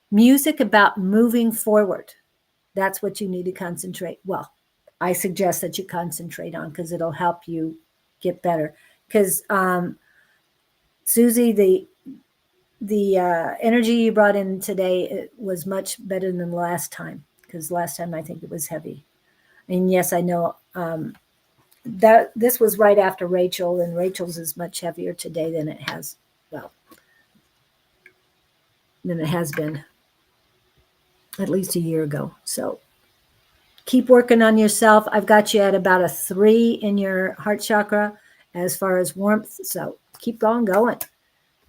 music about moving forward. That's what you need to concentrate. Well, I suggest that you concentrate on because it'll help you get better. Because Susie, the energy you brought in today, it was much better than last time, because last time I think it was heavy. And yes, I know this was right after Rachel, and Rachel's is much heavier today than it has, well, than it has been at least a year ago. So keep working on yourself. I've got you at about a 3 in your heart chakra as far as warmth. So keep on going.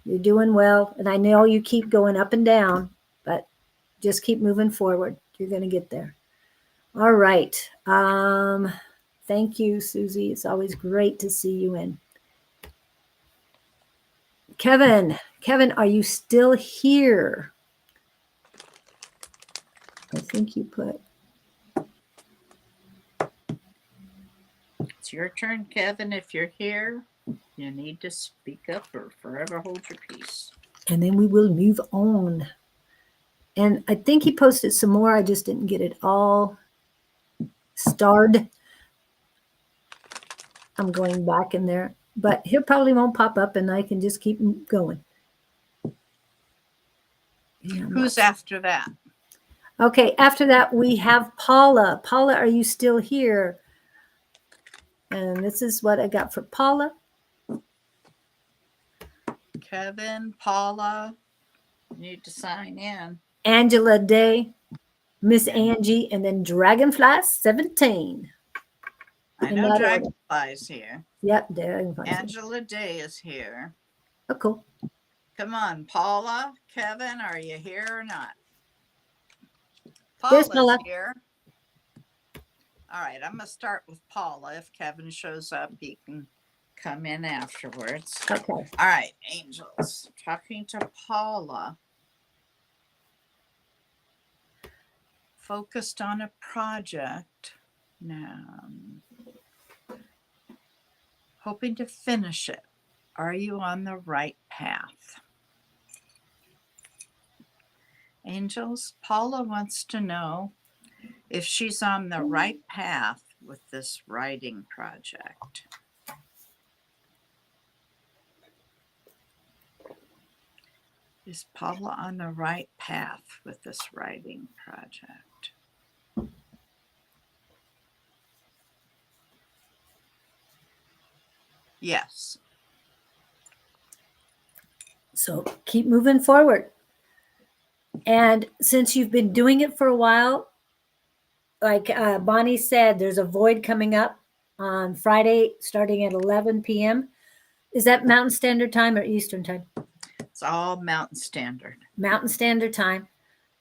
You're doing well. And I know you keep going up and down, but just keep moving forward. You're going to get there. All right. Thank you, Susie. It's always great to see you in. Kevin, are you still here? I think you put. It's your turn, Kevin. If you're here, you need to speak up or forever hold your peace. And then we will move on. And I think he posted some more. I just didn't get it all starred. I'm going back in there, but he probably won't pop up and I can just keep going. Yeah, Who's after that? Okay, after that, we have Paula. Paula, are you still here? And this is what I got for Paula. Kevin, Paula, need to sign in. Angela Day, Miss Angie, and then Dragonfly 17. I know Dragonfly's here. Yep, Dragonfly. Angela Day is here. Oh, cool. Come on, Paula, Kevin, are you here or not? There's Paula's Paula. here. All right, I'm going to start with Paula. If Kevin shows up, he can come in afterwards. Okay. All right, angels. Talking to Paula. Focused on a project now. Hoping to finish it. Are you on the right path? Angels, Paula wants to know if she's on the right path with this writing project. Is Paula on the right path with this writing project? Yes. So keep moving forward. And since you've been doing it for a while, like Bonnie said, there's a void coming up on Friday starting at 11 p.m. Is that Mountain Standard Time or Eastern Time? It's all Mountain Standard. Mountain Standard Time.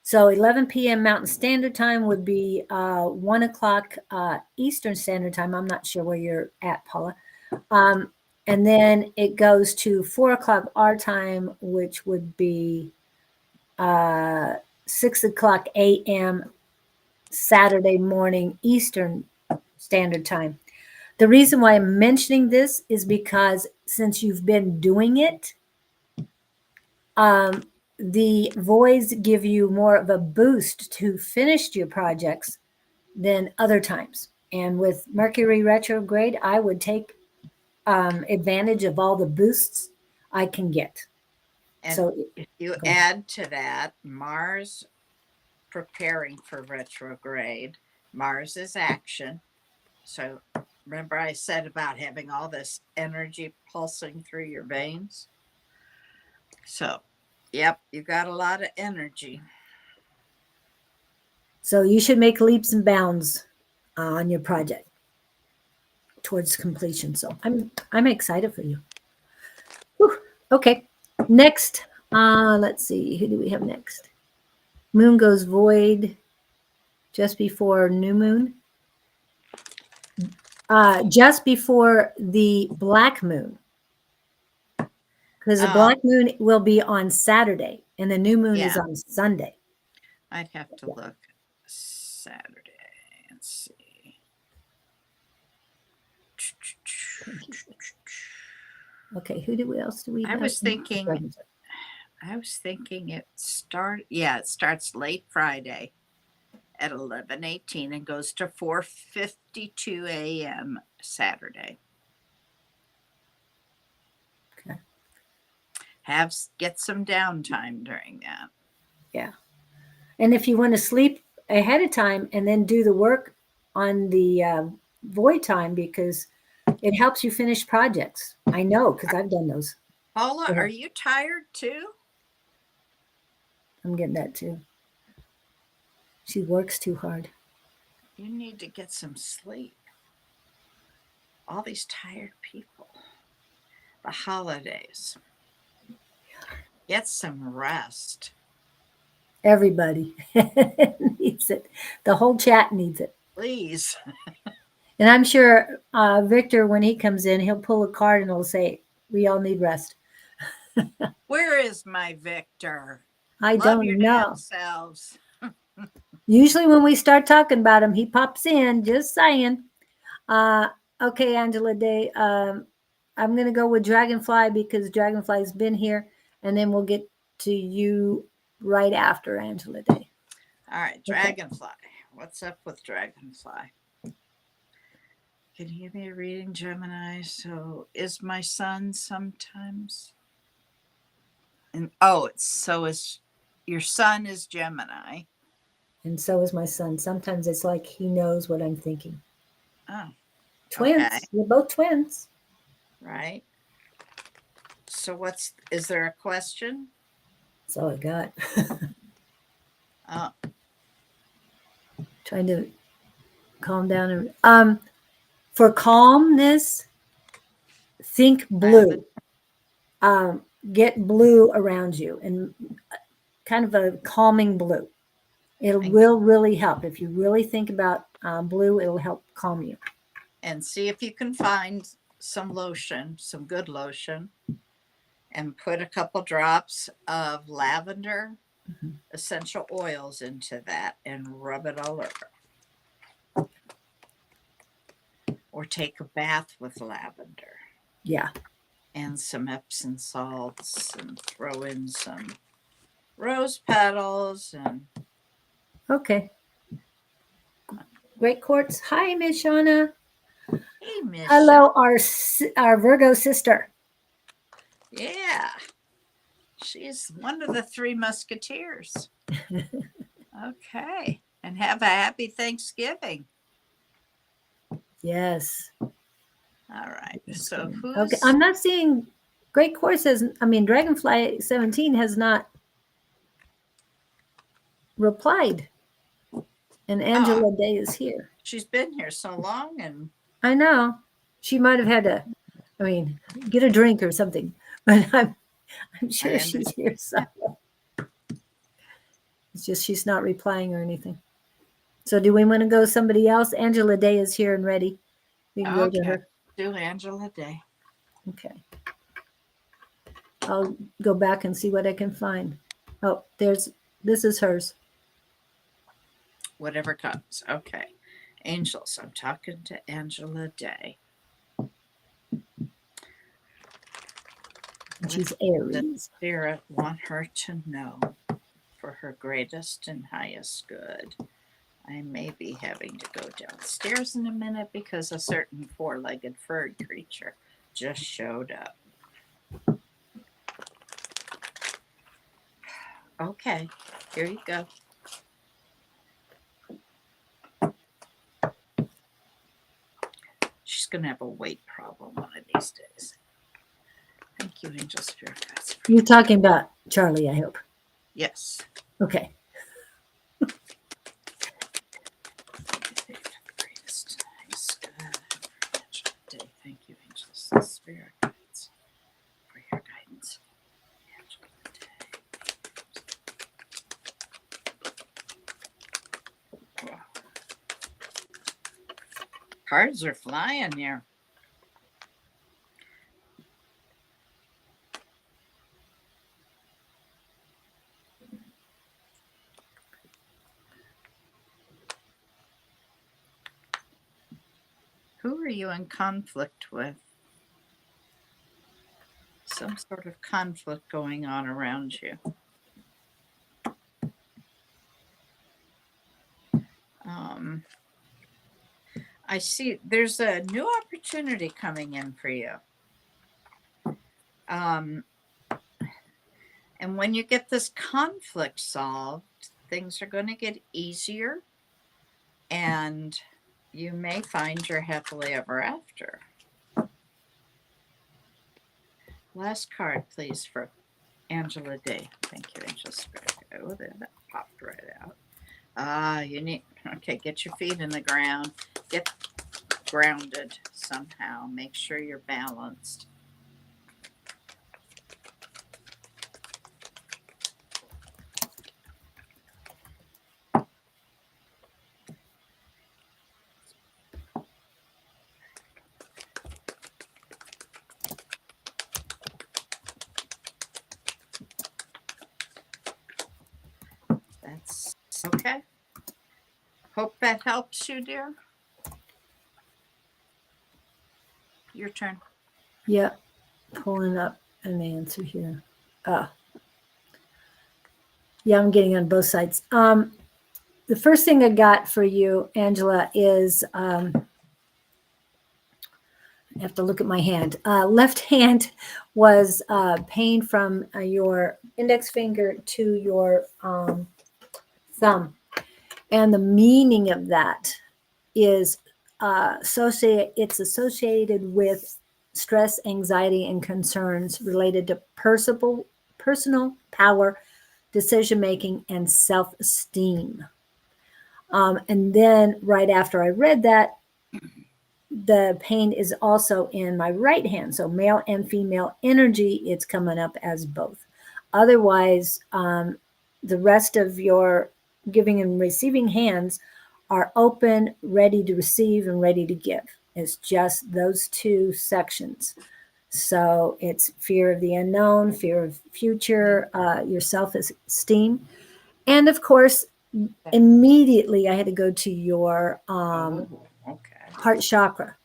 So 11 p.m. Mountain Standard Time would be 1 o'clock Eastern Standard Time. I'm not sure where you're at, Paula. And then it goes to 4 o'clock our time, which would be 6 o'clock a.m. Saturday morning Eastern Standard Time. The reason why I'm mentioning this is because since you've been doing it, the voids give you more of a boost to finish your projects than other times. And with Mercury retrograde, I would take advantage of all the boosts I can get. And so if you add to that Mars preparing for retrograde, Mars is action. So remember I said about having all this energy pulsing through your veins? So, yep, you got a lot of energy. So you should make leaps and bounds on your project towards completion. So I'm excited for you. Whew. Okay. Next, let's see. Who do we have next? Moon goes void just before new moon. Just before the black moon. Because the black moon will be on Saturday and the new moon is on Sunday. I'd have to look Saturday and see. Okay, else do we have? I was thinking it starts late Friday at 11:18 and goes to 4:52 a.m. Saturday. Okay. Get some downtime during that. Yeah. And if you want to sleep ahead of time and then do the work on the void time, because It helps you finish projects. I know, because I've done those. Paula, are you tired too? I'm getting that too. She works too hard. You need to get some sleep. All these tired people. The holidays. Get some rest. Everybody needs it. The whole chat needs it. Please. And I'm sure Victor, when he comes in, he'll pull a card and he'll say, "We all need rest." Where is my Victor? I Love your don't damn know. selves. Usually when we start talking about him, he pops in, just saying. Okay, Angela Day. I'm going to go with Dragonfly because Dragonfly's been here. And then we'll get to you right after Angela Day. All right, Dragonfly. What's up with Dragonfly? Can you give me a reading, Gemini? So, is my sun sometimes? And so is your sun is Gemini. And so is my son. Sometimes it's like he knows what I'm thinking. Oh, Twins. okay. We're both twins. Right. So, is there a question? That's all I got. Oh, Trying to calm down. For calmness, think blue. Get blue around you and kind of a calming blue. It will really help. If you really think about blue, it'll help calm you. and see if you can find some lotion, some good lotion, and put a couple drops of lavender essential oils into that and rub it all over. Or take a bath with lavender. Yeah. And some Epsom salts and throw in some rose petals and Okay. Great quartz. Hi, Miss Shauna. hey, Miss Hello, our Virgo sister. Yeah. She's one of the three musketeers. Okay. And have a happy Thanksgiving. Yes. All right. So who's okay? I'm not seeing Great Quartz Dragonfly 17 has not replied. And Angela Day is here. She's been here so long and I know. She might have had to get a drink or something. But I'm sure she's here somewhere. It's just she's not replying or anything. So do we want to go somebody else? Angela Day is here and ready. We can go to her. Do Angela Day. Okay. I'll go back and see what I can find. Oh, this is hers. Whatever comes. Okay. Angels, I'm talking to Angela Day. She's Aries. The spirit want her to know for her greatest and highest good. I may be having to go downstairs in a minute because a certain four-legged furred creature just showed up. Okay, here you go. She's going to have a weight problem one of these days. Thank you, Angel Spirit Guides. You're talking about Charlie, I hope. Yes. Okay. Thank you, Angels Spirit Guides, for your guidance. Wow. Cards are flying here. Who are you in conflict with? Some sort of conflict going on around you. I see there's a new opportunity coming in for you. And when you get this conflict solved, things are going to get easier and you may find your happily ever after. Last card, please, for Angela Day. Thank you, Angela Spirit. Oh, there, that popped right out. You need, okay, get your feet in the ground. Get grounded somehow. Make sure you're balanced. That's okay. Hope that helps you, dear. Your turn. Yeah, pulling up an answer here. Yeah, I'm getting on both sides. The first thing I got for you, Angela, is I have to look at my hand. Left hand was pain from your index finger to your thumb. And the meaning of that is it's associated with stress, anxiety, and concerns related to personal power, decision making, and self esteem. And then right after I read that, the pain is also in my right hand. So male and female energy, it's coming up as both. Otherwise, the rest of your giving and receiving hands are open, ready to receive, and ready to give. It's just those two sections. So it's fear of the unknown, fear of future, your self esteem. And of course, immediately I had to go to your Okay. heart chakra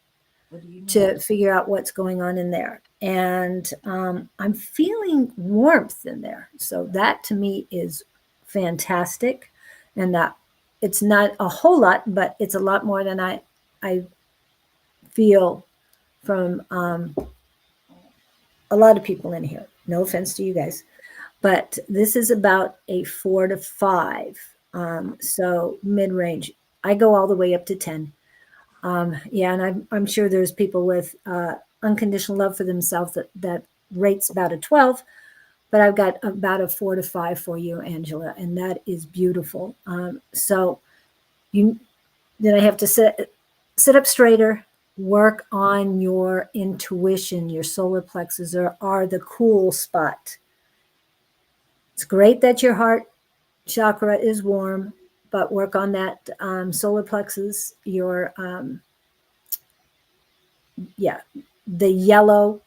What do you need? to figure out what's going on in there. And I'm feeling warmth in there. So that to me is fantastic. And that it's not a whole lot, but it's a lot more than I feel from a lot of people in here. No offense to you guys. But this is about a 4 to 5. So mid range. I go all the way up to 10. Yeah, and I'm sure there's people with unconditional love for themselves that rates about a 12, but I've got about a 4 to 5 for you, Angela, and that is beautiful. So you then I have to sit up straighter, work on your intuition. Your solar plexus are the cool spot. It's great that your heart chakra is warm, but work on that solar plexus, your the yellow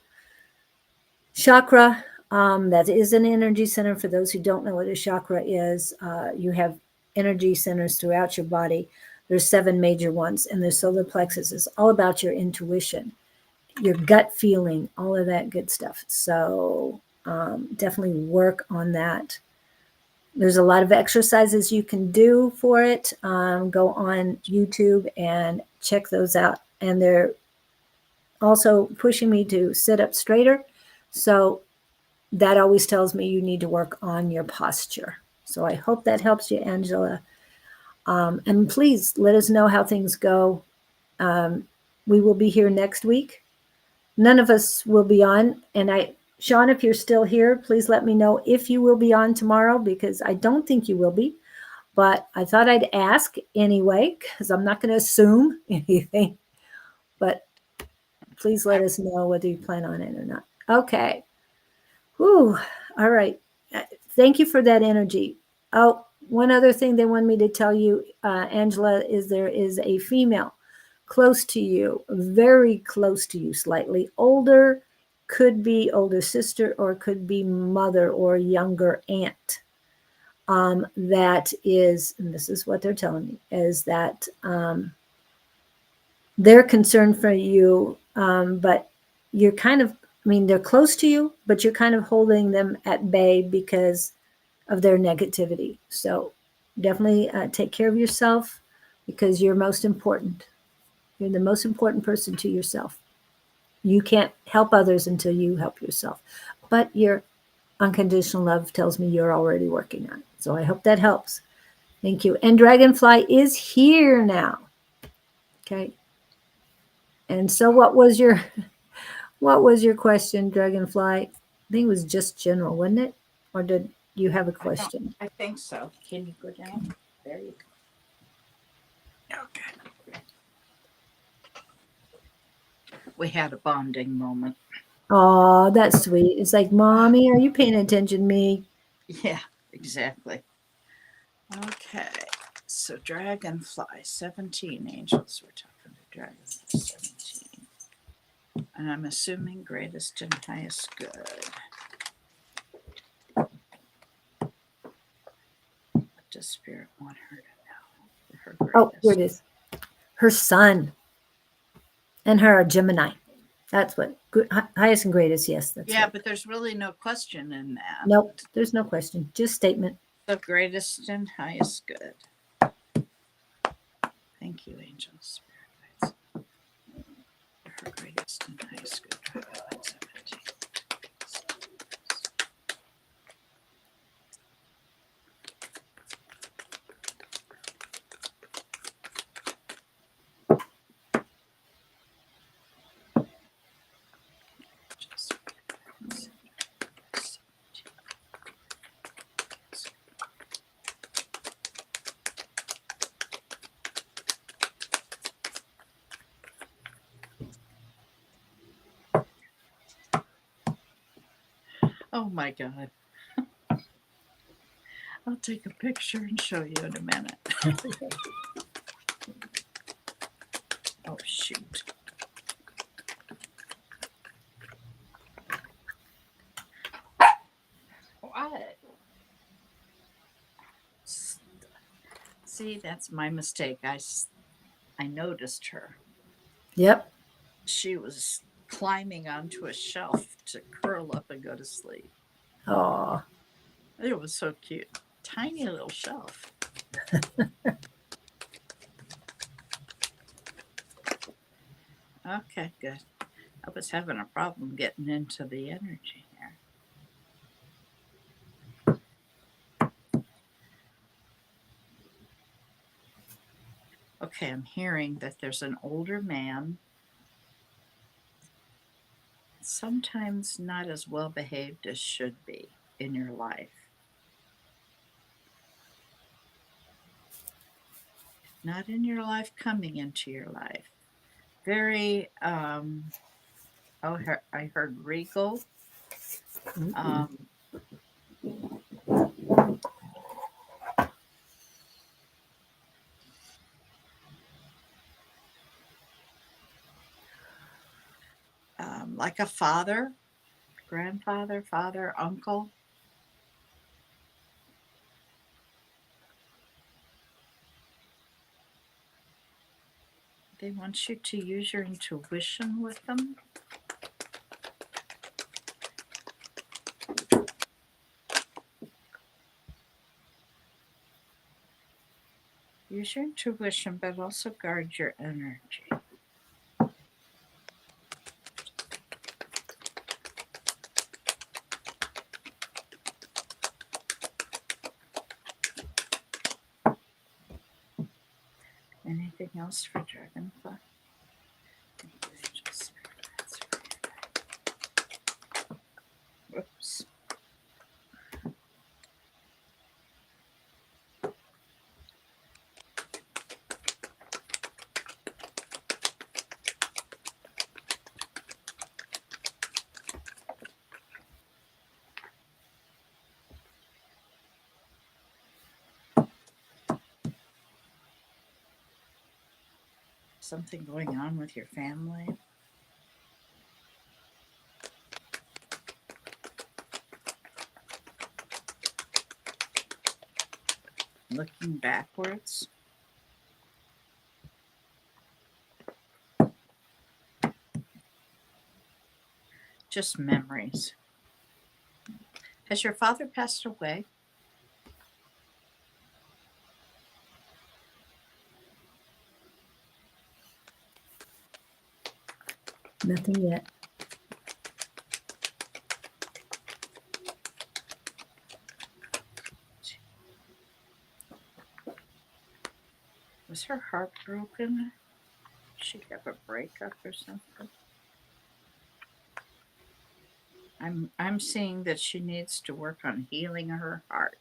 chakra. That is an energy center. For those who don't know what a chakra is, you have energy centers throughout your body. There's 7 major ones, and the solar plexus is all about your intuition, your gut feeling, all of that good stuff. So definitely work on that. There's a lot of exercises you can do for it. Go on YouTube and check those out. And they're also pushing me to sit up straighter. So that always tells me you need to work on your posture. So I hope that helps you, Angela. And please let us know how things go. We will be here next week. None of us will be on. And Sean, if you're still here, please let me know if you will be on tomorrow, because I don't think you will be. But I thought I'd ask anyway, because I'm not going to assume anything. But please let us know whether you plan on it or not. Okay. Whew. All right. Thank you for that energy. Oh, one other thing they want me to tell you, Angela, is there is a female close to you, very close to you, slightly older, could be older sister or could be mother or younger aunt. That is, and this is what they're telling me, is that they're concerned for you, but you're kind of, I mean, they're close to you, but you're kind of holding them at bay because of their negativity. So definitely take care of yourself, because you're most important. You're the most important person to yourself. You can't help others until you help yourself. But your unconditional love tells me you're already working on it. So I hope that helps. Thank you. And Dragonfly is here now. Okay. And so what was your What was your question, Dragonfly? I think it was just general, wasn't it? Or did you have a question? I think so. Can you go down? There you go. Okay. We had a bonding moment. Oh, that's sweet. It's like, Mommy, are you paying attention to me? Yeah, exactly. Okay. So Dragonfly, 17 angels. We're talking to Dragonfly 17. And I'm assuming greatest and highest good. What does Spirit want her to know? For her Oh, here greatest. it is. Her son and her are Gemini. That's what highest and greatest. Yes, that's Yeah, right. but there's really no question in that. Nope, there's no question. Just statement. The greatest and highest good. Thank you, angels, spirit guides. For her greatest and highest good. Dragonfly 17. Oh my God. I'll take a picture and show you in a minute. Oh, shoot. What? See, that's my mistake. I noticed her. Yep. She was climbing onto a shelf to curl up and go to sleep. Oh, It was so cute. Tiny little shelf. Okay, good. I was having a problem getting into the energy here. Okay, I'm hearing that there's an older man, sometimes not as well behaved as should be in your life. Not in your life, coming into your life. Very, oh, I heard regal. Um, like a father, grandfather, father, uncle. They want you to use your intuition with them. Use your intuition, but also guard your energy. Anything else for Dragonfly? Thank you, angels. Whoops. Something going on with your family? Looking backwards? Just memories. Has your father passed away? nothing yet. Was her heart broken? Did she have a breakup or something? I'm seeing that she needs to work on healing her heart.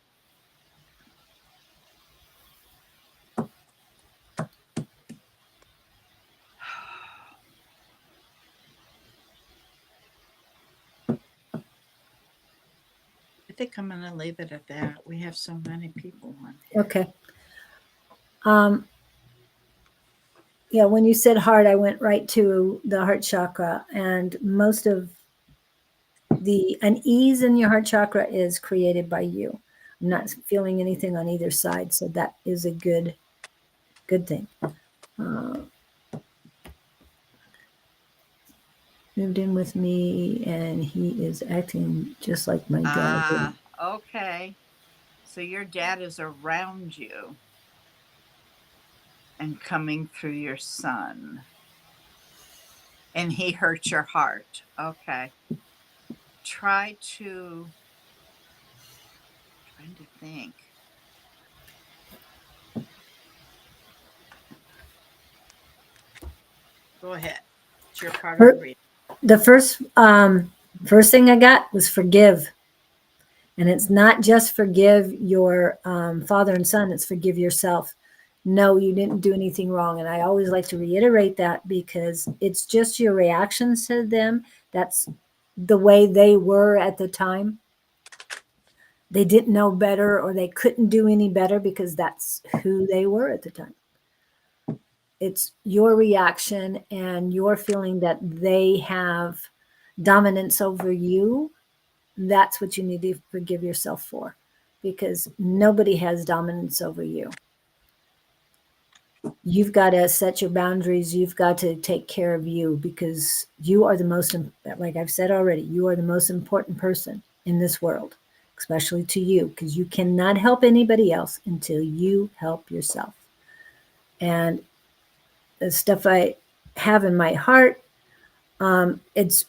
I think I'm going to leave it at that. We have so many people on here. Okay. Yeah, when you said heart, I went right to the heart chakra, and most of the unease in your heart chakra is created by you. I'm not feeling anything on either side, so that is a good thing. Moved in with me, and he is acting just like my dad. Okay. So your dad is around you and coming through your son. And he hurt your heart. Okay. Trying to think. Go ahead. It's your part of the reading. The first thing I got was forgive. And it's not just forgive your father and son, it's forgive yourself. No, you didn't do anything wrong. And I always like to reiterate that because it's just your reactions to them. That's the way they were at the time. They didn't know better or they couldn't do any better because that's who they were at the time. It's your reaction and your feeling that they have dominance over you. That's what you need to forgive yourself for, because nobody has dominance over you. You've got to set your boundaries. You've got to take care of you because you are the most, like I've said already, you are the most important person in this world, especially to you, because you cannot help anybody else until you help yourself. And the stuff I have in my heart, it's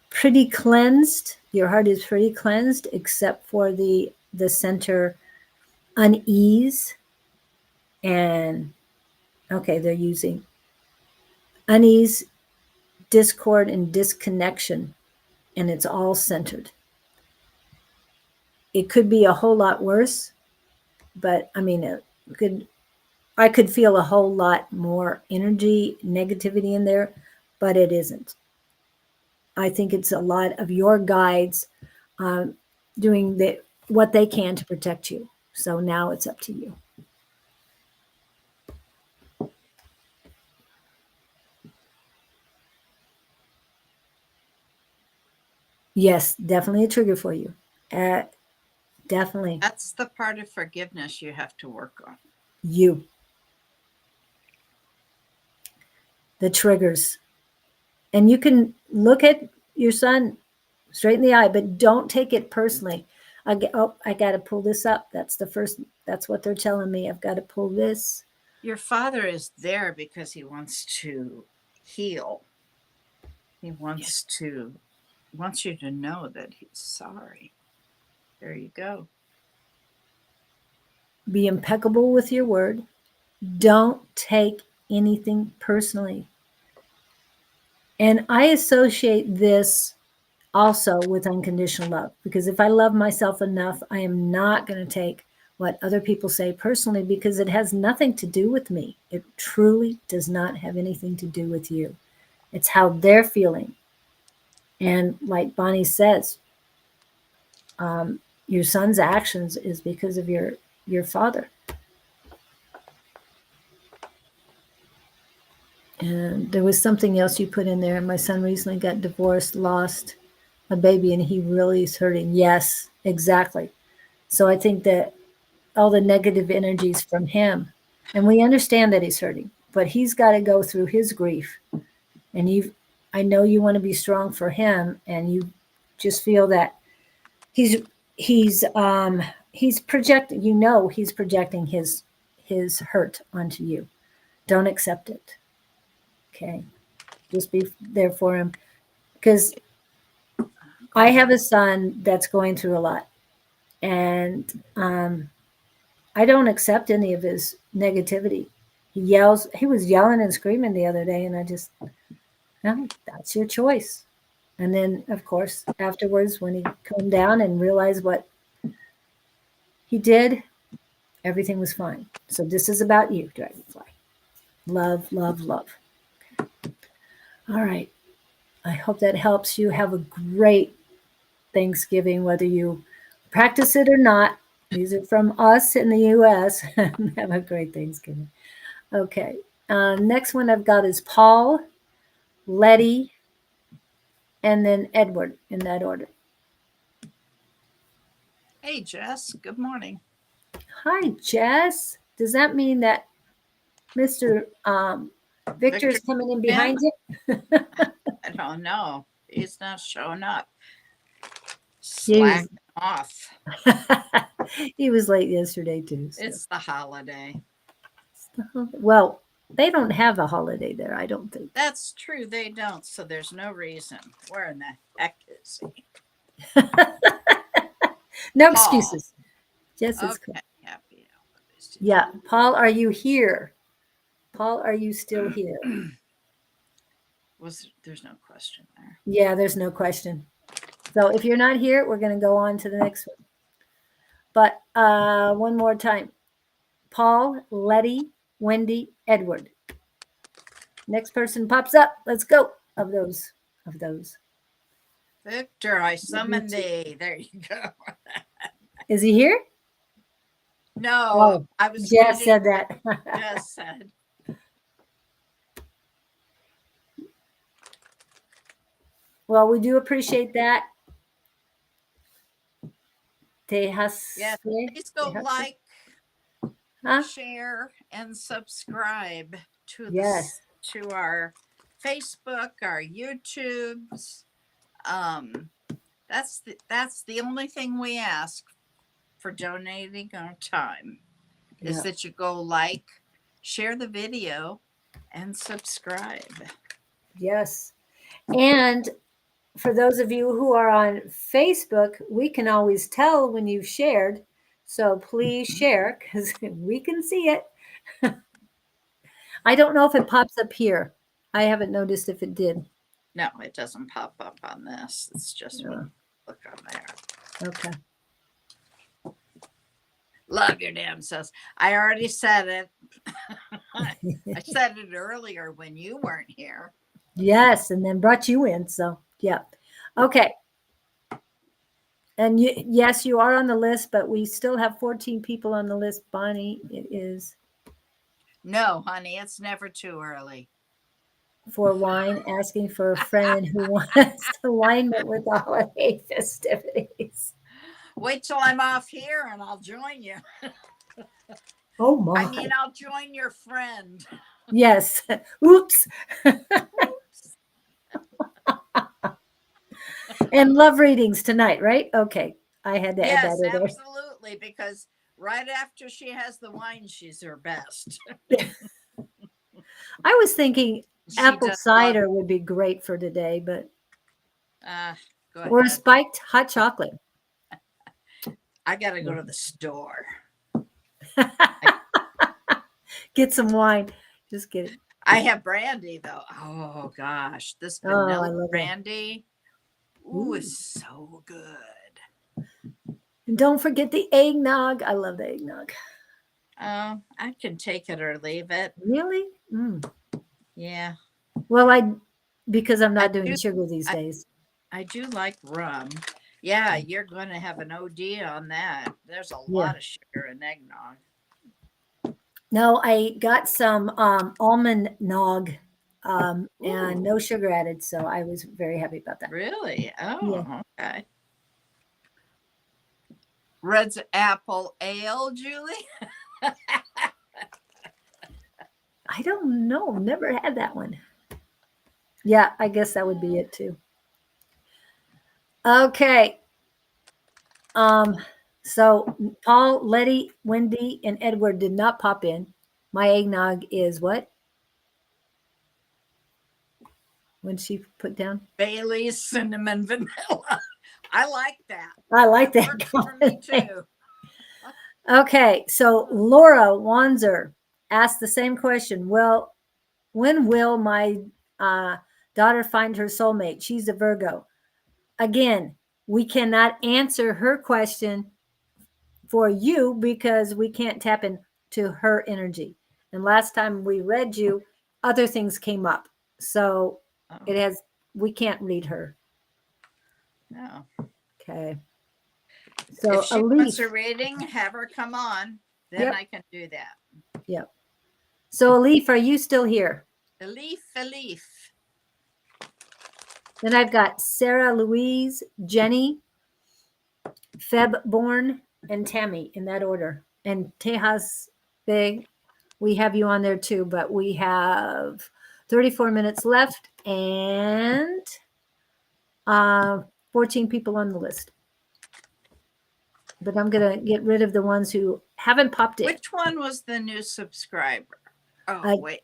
pretty cleansed. Your heart is pretty cleansed, except for the center unease. And okay, they're using unease, discord, and disconnection, and it's all centered. It could be a whole lot worse, but I mean, I could feel a whole lot more energy, negativity in there, but it isn't. I think it's a lot of your guides um, doing what they can to protect you. So now it's up to you. Yes, definitely a trigger for you. Uh, Definitely. That's the part of forgiveness you have to work on. You. The triggers. And you can look at your son straight in the eye, but don't take it personally. I got to pull this up. That's what they're telling me. I've got to pull this. Your father is there because he wants to heal. He wants you to know that he's sorry. There you go. Be impeccable with your word. Don't take anything personally. And I associate this also with unconditional love, because if I love myself enough, I am not going to take what other people say personally, because it has nothing to do with me. It truly does not have anything to do with you. It's how they're feeling. And like Bonnie says, your son's actions is because of your father. And there was something else you put in there. My son recently got divorced, lost a baby, and he really is hurting. Yes, exactly. So I think that all the negative energies from him, and we understand that he's hurting, but he's got to go through his grief. And I know you want to be strong for him, and you just feel that he's he's projecting. He's projecting his hurt onto you. Don't accept it. Okay, just be there for him, because I have a son that's going through a lot, and I don't accept any of his negativity. He was yelling and screaming the other day, and I just, no, that's your choice. And then, of course, afterwards, when he calmed down and realized what he did, everything was fine. So this is about you, Dragonfly. Love, love, love. All right. I hope that helps you. Have a great Thanksgiving, whether you practice it or not. These are from us in the US. Have a great Thanksgiving. Okay. Next one I've got is Paul, Letty, and then Edward in that order. Hey, Jess. Good morning. Hi, Jess. Does that mean that Mr. Victor is coming in behind you? I don't know. He's not showing up. Jeez. Slacking off. He was late yesterday too. So. It's the holiday. Well, they don't have a holiday there, I don't think. That's true. They don't. So there's no reason. Where in the heck is he? No Paul. excuses. Jess is Okay. Happy holidays. Yeah. Paul, are you here? Paul, are you still here? There's no question there. Yeah, there's no question. So if you're not here, we're going to go on to the next one. But one more time. Paul, Letty, Wendy, Edward. Next person pops up. Let's go. Of those. Victor, I summon thee. There you go. Is he here? No, I was Jess said that. Jess said. Well, we do appreciate that. Yes, please go like, share, and subscribe to to our Facebook, our YouTubes. That's the only thing we ask for donating our time is that you go like, share the video, and subscribe. Yes. And for those of you who are on Facebook, we can always tell when you've shared. So please share because we can see it. I don't know if it pops up here. I haven't noticed if it did. No, it doesn't pop up on this. It's just when you look on there. Okay. Love your damn sis. I already said it. I said it earlier when you weren't here. Yes, and then brought you in. So, yeah. Okay. And yes, you are on the list, but we still have 14 people on the list. Bonnie, it is. No, honey, it's never too early. For wine, asking for a friend who wants alignment with the holiday festivities. Wait till I'm off here and I'll join you. Oh my. I mean, I'll join your friend. Yes. Oops. And love readings tonight, right? Okay. I had to add that in there. Absolutely, because right after she has the wine, she's her best. I was thinking apple cider would be great for today, but go ahead. Or spiked hot chocolate. I gotta go to the store. Get some wine. Just kidding. I have brandy though. Oh gosh, this vanilla brandy. Ooh, is so good. And don't forget the eggnog. I love the eggnog. I can take it or leave it. Really? Yeah. Well, because I'm not doing sugar these days. I do like rum. Yeah, you're going to have an OD on that. There's a lot of sugar in eggnog. No, I got some almond nog and no sugar added, so I was very happy about that. Really? Oh, okay. Red's apple ale, Julie? I don't know. Never had that one. Yeah, I guess that would be it too. Okay. So Paul, Letty, Wendy, and Edward did not pop in. My eggnog is what? When she put down? Bailey's cinnamon vanilla. I like that. I like that. Works for me too. Okay, so Laura Wanzer asked the same question. Well, when will my Daughter find her soulmate. She's a Virgo. Again, we cannot answer her question for you because we can't tap into her energy. And last time we read you, other things came up. So Oh, we can't read her. no. Okay. If So she wants a Alif. reading, have her come on. Then Yep. I can do that. Yep. So Alif, are you still here? Elif. Then I've got Sarah Louise, Jenny, Feb Born, and Tammy in that order. And Tejas Big, we have you on there too, but we have 34 minutes left and 14 people on the list. But I'm going to get rid of the ones who haven't popped in. Which one was the new subscriber? Oh, wait.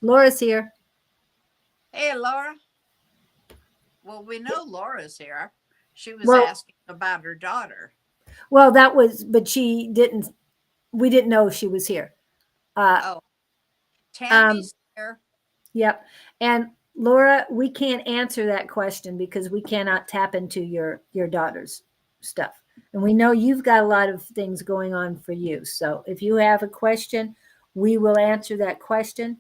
Laura's here. Hey, Laura. Well, we know Laura's here. She was asking about her daughter. Well, but we didn't know she was here. Tammy's here. Yep. And Laura, we can't answer that question because we cannot tap into your daughter's stuff. And we know you've got a lot of things going on for you. So if you have a question, we will answer that question.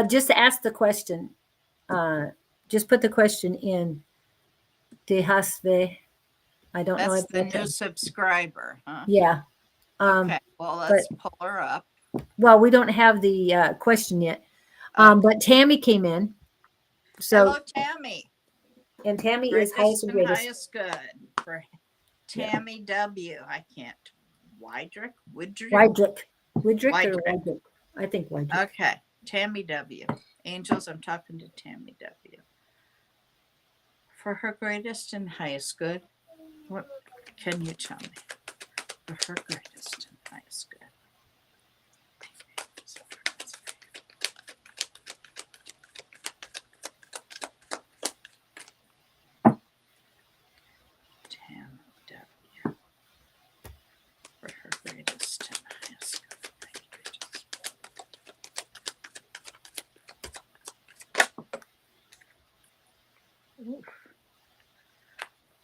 Just ask the question. Just put the question in. Dehasve. I don't know. That's the new subscriber, huh? Yeah. Okay. Well, let's pull her up. Well, we don't have the question yet. But Tammy came in. So, hello, Tammy. And Tammy is highest and greatest. Highest good for Tammy W. I can't. Widrick. I think Widrick. Okay. Tammy W. Angels, I'm talking to Tammy W. For her greatest and highest good, what can you tell me? For her greatest and highest good.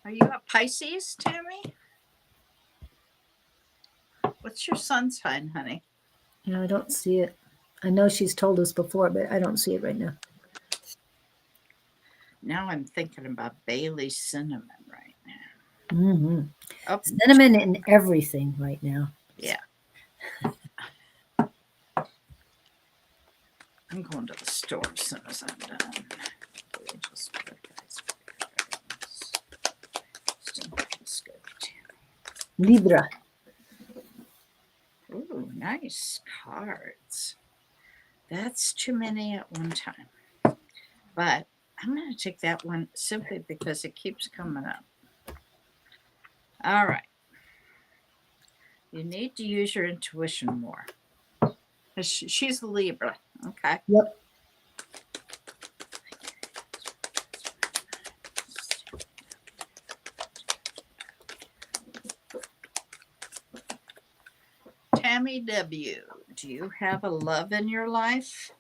Are you a Pisces, Tammy? What's your sun sign, honey? No, I don't see it. I know she's told us before, but I don't see it right now. Now I'm thinking about Bailey cinnamon right now. Mm-hmm. Oh, cinnamon in everything right now. Yeah. I'm going to the store as soon as I'm done. Libra. Ooh, nice cards. That's too many at one time. But I'm going to take that one simply because it keeps coming up. All right. You need to use your intuition more. She's a Libra. Okay. Yep. Tammy W., do you have a love in your life?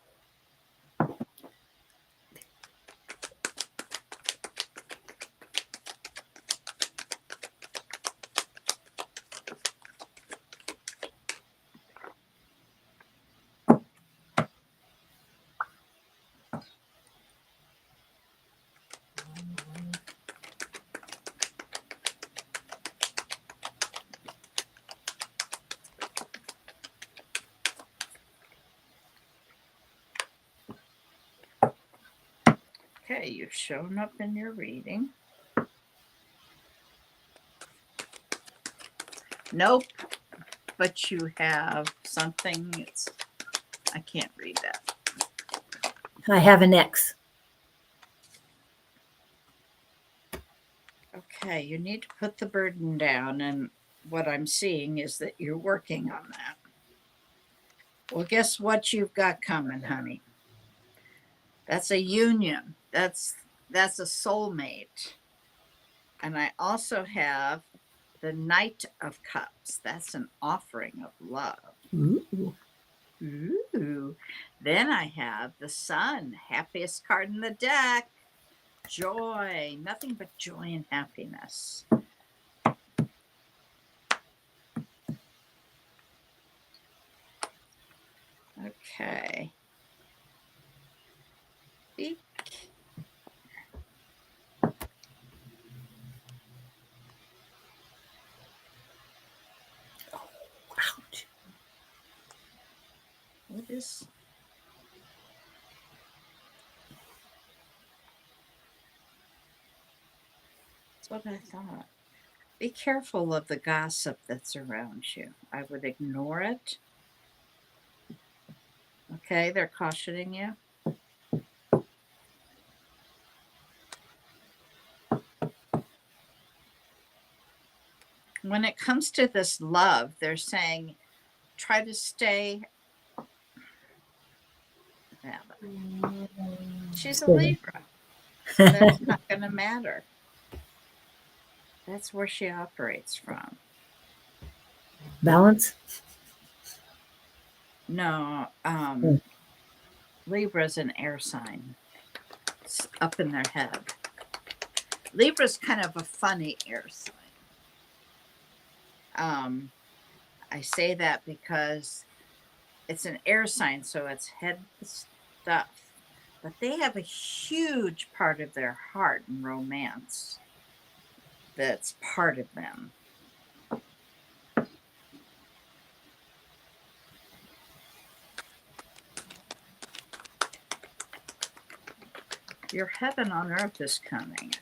Okay, you've shown up in your reading. Nope, but you have something. I can't read that. I have an X. Okay, you need to put the burden down, and what I'm seeing is that you're working on that. Well, guess what you've got coming, honey? That's a union. That's a soulmate. And I also have the Knight of Cups. That's an offering of love. Ooh. Ooh. Then I have the Sun, happiest card in the deck. Joy, nothing but joy and happiness. Okay. Eek. Ouch. What is? That's what I thought. Be careful of the gossip that's around you. I would ignore it. Okay, they're cautioning you. When it comes to this love, they're saying try to stay. Yeah, she's a Libra, so that's not going to matter. That's where she operates from. Balance. No, Libra's an air sign. It's up in their head. Libra's kind of a funny air sign. I say that because it's an air sign, so it's head stuff. But they have a huge part of their heart and romance that's part of them. Your heaven on earth is coming.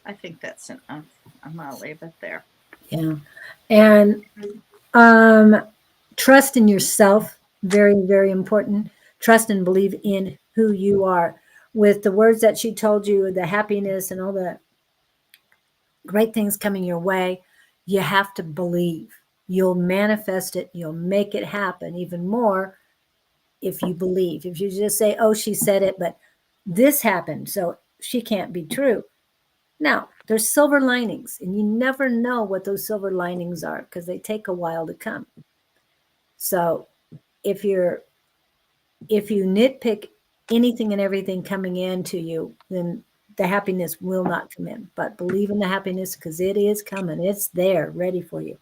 I think that's enough. I'm going to leave it there. Yeah. And trust in yourself, very, very important. Trust and believe in who you are. With the words that she told you, the happiness and all the great things coming your way, you have to believe. You'll manifest it, you'll make it happen even more if you believe. If you just say, oh, she said it, but this happened, so she can't be true. Now, there's silver linings, and you never know what those silver linings are because they take a while to come. So if you nitpick anything and everything coming into you, then the happiness will not come in. But believe in the happiness because it is coming. It's there, ready for you.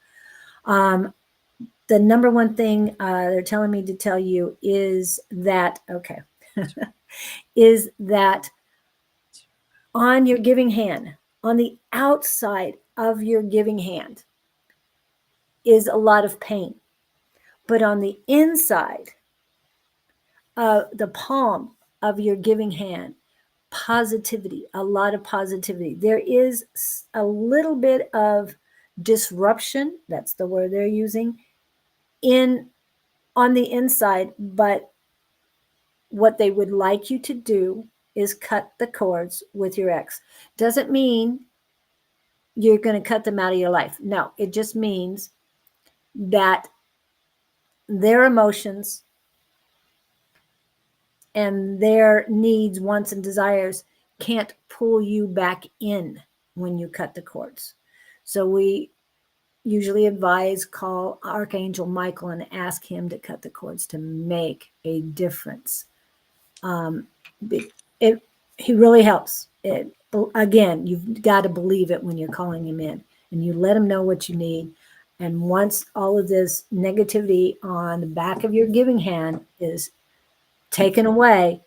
The number one thing they're telling me to tell you is that, okay, is that on your giving hand, on the outside of your giving hand, is a lot of pain. But on the inside, the palm of your giving hand, positivity, a lot of positivity. There is a little bit of disruption, that's the word they're using, in on the inside, but what they would like you to do is cut the cords with your ex. Doesn't mean you're going to cut them out of your life. No, it just means that their emotions and their needs, wants, and desires can't pull you back in when you cut the cords. So we usually advise call Archangel Michael and ask him to cut the cords to make a difference. He really helps. Again, you've got to believe it when you're calling him in, and you let him know what you need. And once all of this negativity on the back of your giving hand is taken away,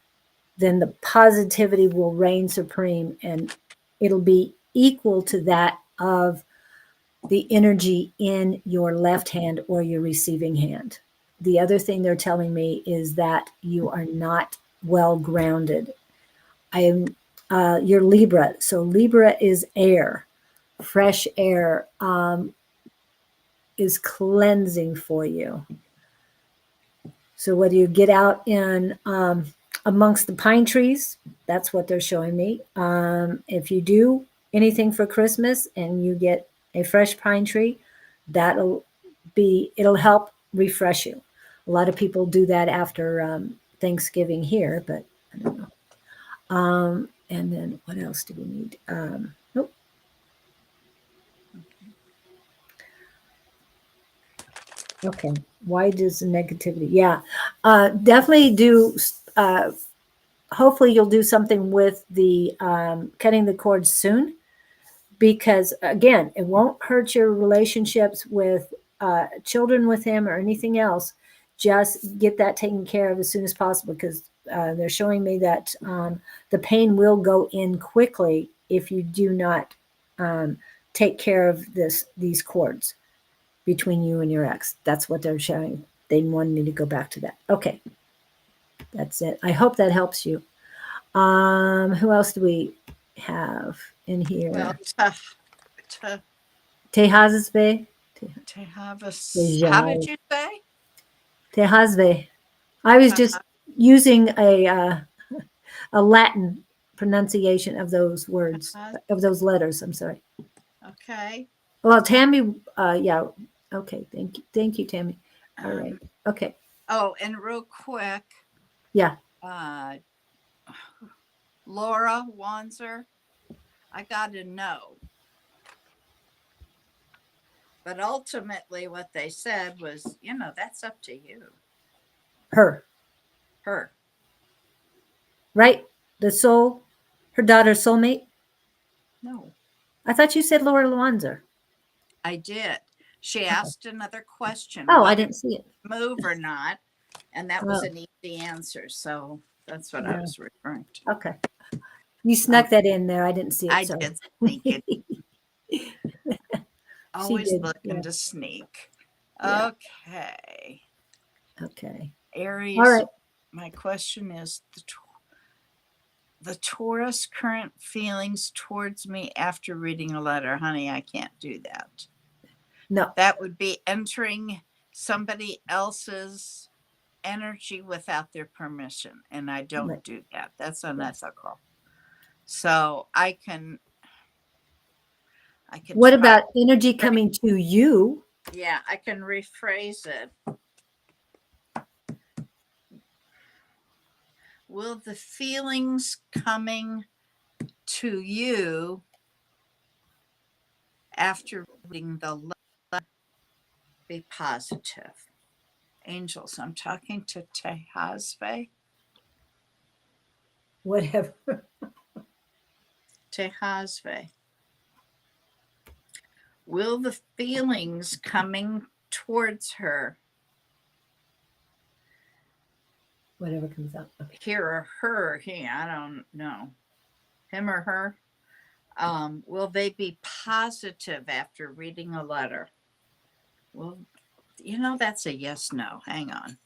then the positivity will reign supreme, and it'll be equal to that of the energy in your left hand or your receiving hand. The other thing they're telling me is that you are not well grounded. You're Libra, so Libra is air. Fresh air is cleansing for you. So whether you get out in amongst the pine trees, that's what they're showing me. If you do anything for Christmas and you get a fresh pine tree, it'll help refresh you. A lot of people do that after Thanksgiving here, but I don't know. And then what else do we need? Nope. Okay. Why does the negativity? Yeah. Definitely do. Uh, Hopefully, you'll do something with the cutting the cords soon, because again, it won't hurt your relationships with children with him or anything else. Just get that taken care of as soon as possible, because they're showing me that the pain will go in quickly if you do not um, take care of these cords between you and your ex. That's what they're showing. They wanted me to go back to that. Okay, that's it. I hope that helps you. Who else do we have in Well, here? to Tehazbe. to have a how did Tehaz- you say? Tehazbe. I was To just using a Latin pronunciation of those words, have, of those letters. I'm sorry. okay. Well, Tammy, yeah. Okay, thank you, Tammy. All right. Um, Okay. oh, and real quick, Yeah. uh, Laura Wanzer, I got to know. But ultimately, what they said was, that's up to you. Her. Her. Right. The soul. Her daughter's soulmate. No, I thought you said Laura Luanzer. I did. She Okay. asked another question, Oh, I whether didn't see it. to move or not. And that was Oh, an easy answer. So that's what I yeah. was referring to. Okay. You Um, snuck that in there. I didn't see it. I Sorry. did sneak it. She Always did. looking Yeah. to sneak. Yeah. Okay. Okay. All Aries, right. my question is the Taurus current feelings towards me after reading a letter. Honey, I can't do that. No. That would be entering somebody else's energy without their permission. And I don't Right. do that. That's Yes. unethical. So I can What try. about energy coming to you? Yeah, I can rephrase it. Will the feelings coming to you after reading the letter be positive? Angels, I'm talking to Tehazve. Whatever. Tehazve. Will the feelings coming towards her, Whatever comes up. Okay. here or her, I don't know, him or her, will they be positive after reading a letter? Well, that's a yes, no. Hang on.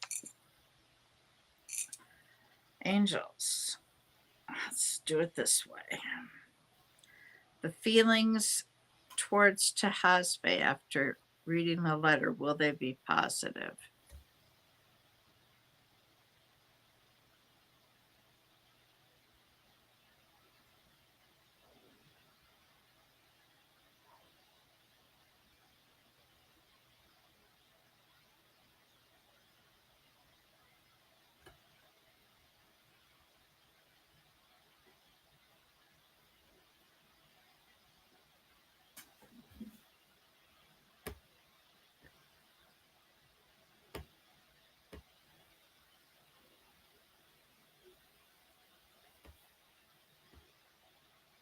Angels, let's do it this way. The feelings towards Tehazbe after reading the letter, will they be positive?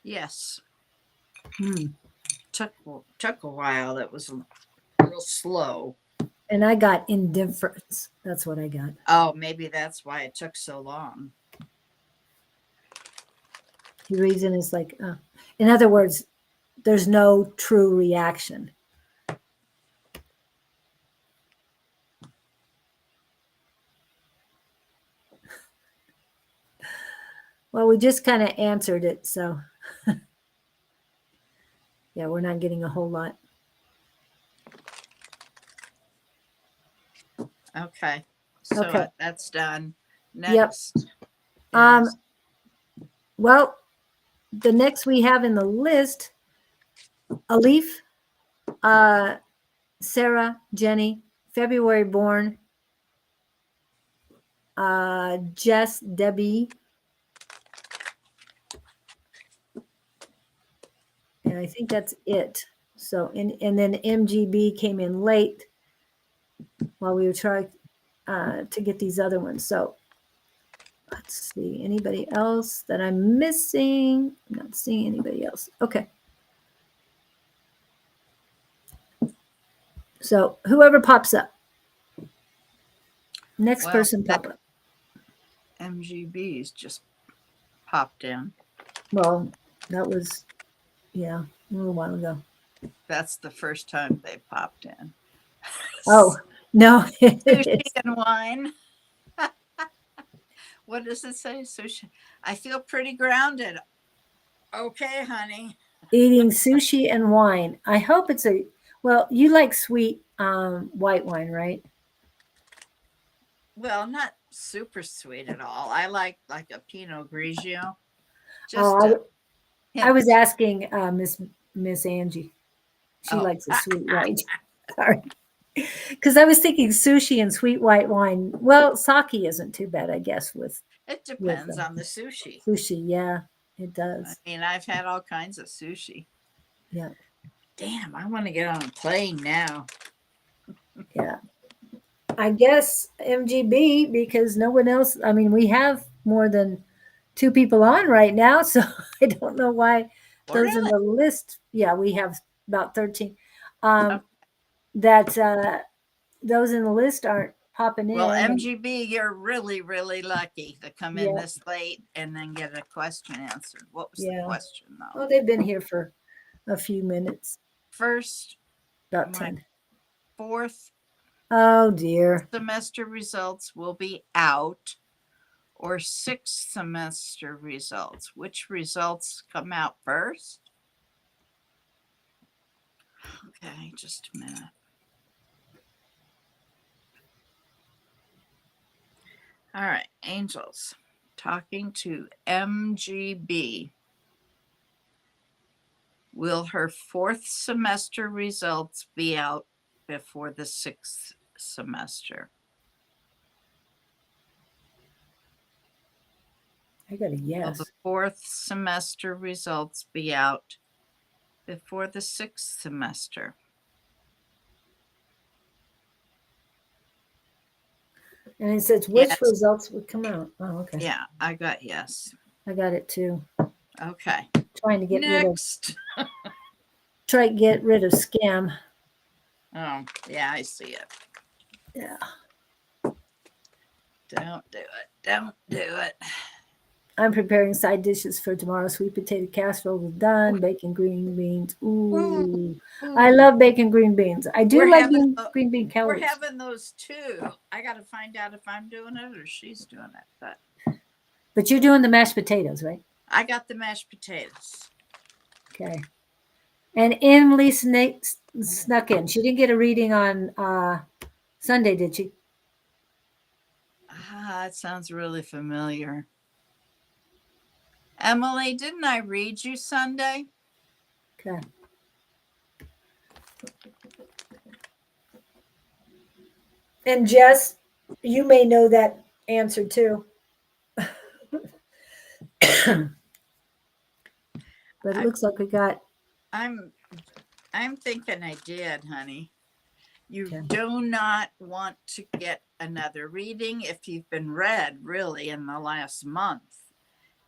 Yes. Hmm. Took a while. It was real slow. And I got indifference. That's what I got. Oh, maybe that's why it took so long. The reason is like, in other words, there's no true reaction. Well, we just kind of answered it. So, yeah, we're not getting a whole lot. Okay. So Okay. that's done. Yep. Next Um, is well, the next we have in the list, Alif, uh, Sarah, Jenny, February born, Jess, Debbie, and I think that's it. So, and then MGB came in late. while we were trying to get these other ones. So let's see, anybody else that I'm missing? I'm not seeing anybody else. Okay. So whoever pops up, next Well, person pop up. MGB's just popped in. Well, that was, yeah, a little while ago. That's the first time they popped in. Oh, no. Sushi and wine. What does it say? Sushi. I feel pretty grounded. Okay, honey. Eating sushi and wine. I hope it's well, you like sweet white wine, right? Well, not super sweet at all. I like a Pinot Grigio. Just Oh, a I was hint. asking Miss Angie. She Oh, likes a sweet white. Sorry. Because I was thinking sushi and sweet white wine. Well, sake isn't too bad, I guess, it with depends on the sushi. sushi. Yeah, it I does. mean, I've had all kinds of sushi. Yeah, Damn, I want to get on a plane now. yeah. I guess MGB because no one else. I mean, we have more than two people on right now, so I don't know why Oh, those in really? the list. Yeah, we have about 13. Okay. That those in the list aren't popping Well, in. MGB, you're really, really lucky to come in Yeah, this late and then get a question answered. What was the yeah. question, though? Oh, they've been here for a few minutes, First, about my 10. fourth Oh dear. semester results will be out, or sixth semester results. Which results come out first? Okay, just a minute. All right, angels talking to MGB. Will her fourth semester results be out before the sixth semester? I got a Will the yes. fourth semester results be out before the sixth semester? And it says which Yes. results would come out. Oh, okay. Yeah, I got yes. I got it too. Okay. Trying to get Next. rid of scam. Oh, yeah, I see it. Yeah. Don't do it. Don't do it. I'm preparing side dishes for tomorrow. Sweet potato casserole is done. Bacon green beans. Ooh, Ooh. I ooh. love bacon green beans. I do We're like having green bean we're calories. having those too. I got to find out if I'm doing it or she's doing it. But But you're doing the mashed potatoes, right? I got the mashed potatoes. Okay. And Emily snuck in. She didn't get a reading on Sunday, did she? Ah, it sounds really familiar. Emily, didn't I read you Sunday? Okay. And Jess, you may know that answer too. But it I, looks like we got. I'm thinking I did, honey. You Okay. do not want to get another reading if you've been read really in the last month.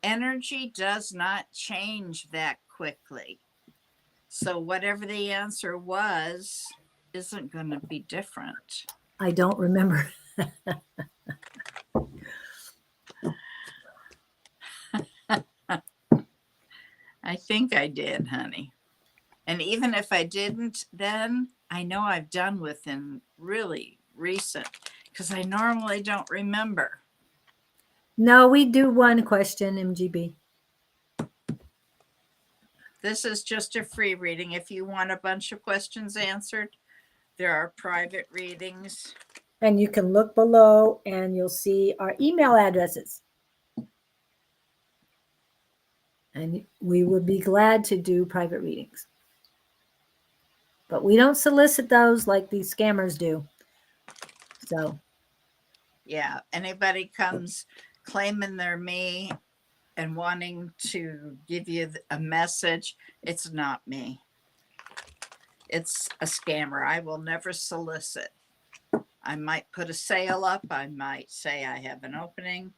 Energy does not change that quickly. So whatever the answer was isn't going to be different. I don't remember. I think I did, honey. And even if I didn't, then I know I've done within really recent because I normally don't remember. No, we do one question, MGB. This is just a free reading. If you want a bunch of questions answered, there are private readings. And you can look below and you'll see our email addresses. And we would be glad to do private readings. But we don't solicit those like these scammers do. So, Yeah, anybody comes claiming they're me and wanting to give you a message, it's not me. It's a scammer. I will never solicit. I might put a sale up. I might say I have an opening,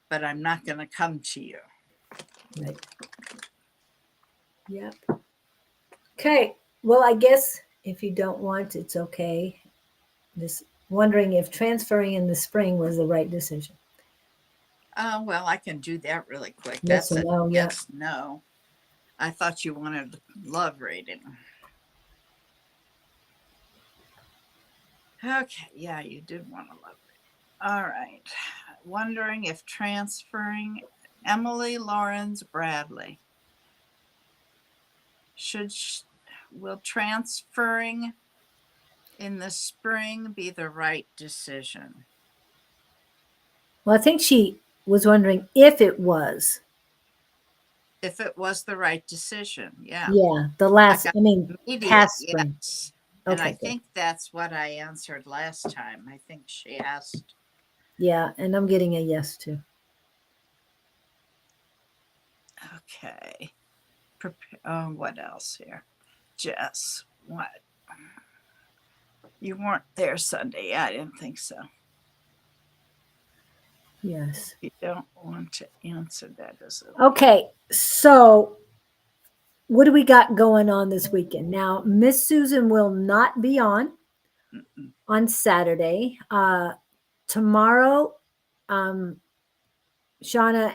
but I'm not going to come to you. Right. Yep. Okay. Well, I guess if you don't want, it's okay. Just wondering if transferring in the spring was the right decision. Well, I can do that really quick. Yes That's or a no? Yeah. yes, no. I thought you wanted love reading. Okay, yeah, you did want a love reading. All right. Wondering if transferring Emily Lawrence Bradley will transferring in the spring be the right decision? Well, I think she was wondering if it was. If it was the right decision, yeah. Yeah. The I last, got I mean, immediate past spring. yes. And I Okay. Good. think that's what I answered last time. I think she asked. Yeah. And I'm getting a yes too. Okay. What else here? Jess, what? You weren't there Sunday. Yeah, I didn't think so. Yes. You don't want to answer that as a Okay. So what do we got going on this weekend? Now, Miss Susan will not be on Saturday. Tomorrow, Shauna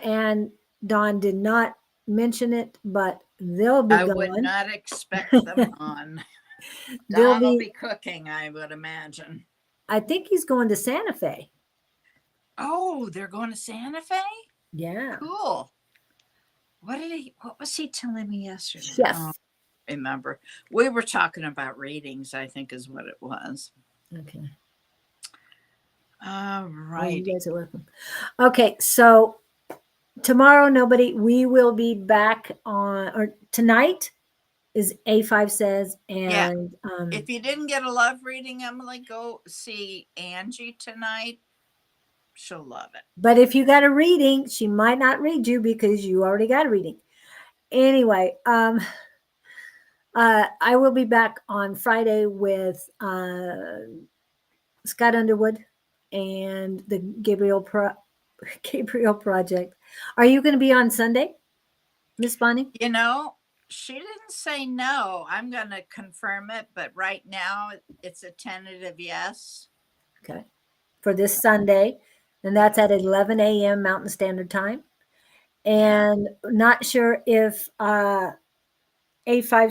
and Don did not mention it, but they'll be I would gone. not expect them on. They'll Don will be, be cooking, I would imagine. I think he's going to Santa Fe. Oh, they're going to Santa Fe? Yeah. Cool. What was he telling me yesterday? Chef. Oh, remember. We were talking about readings, I think is what it was. Okay. All Oh, right. you guys are welcome. Okay. So tomorrow, nobody, we will be back on, or tonight is A5 says, Yeah. and If you didn't get a love reading, Emily, go see Angie tonight. She'll love it. but if you got a reading, she might not read you because you already got a reading. Anyway, I will be back on Friday with Scott Underwood and the Gabriel Project. Are you going to be on Sunday, Miss Bonnie? You know, she didn't say no. I'm going to confirm it, but right now it's a tentative yes. Okay. For this Sunday, and that's at 11 a.m. Mountain Standard Time. And not sure if A5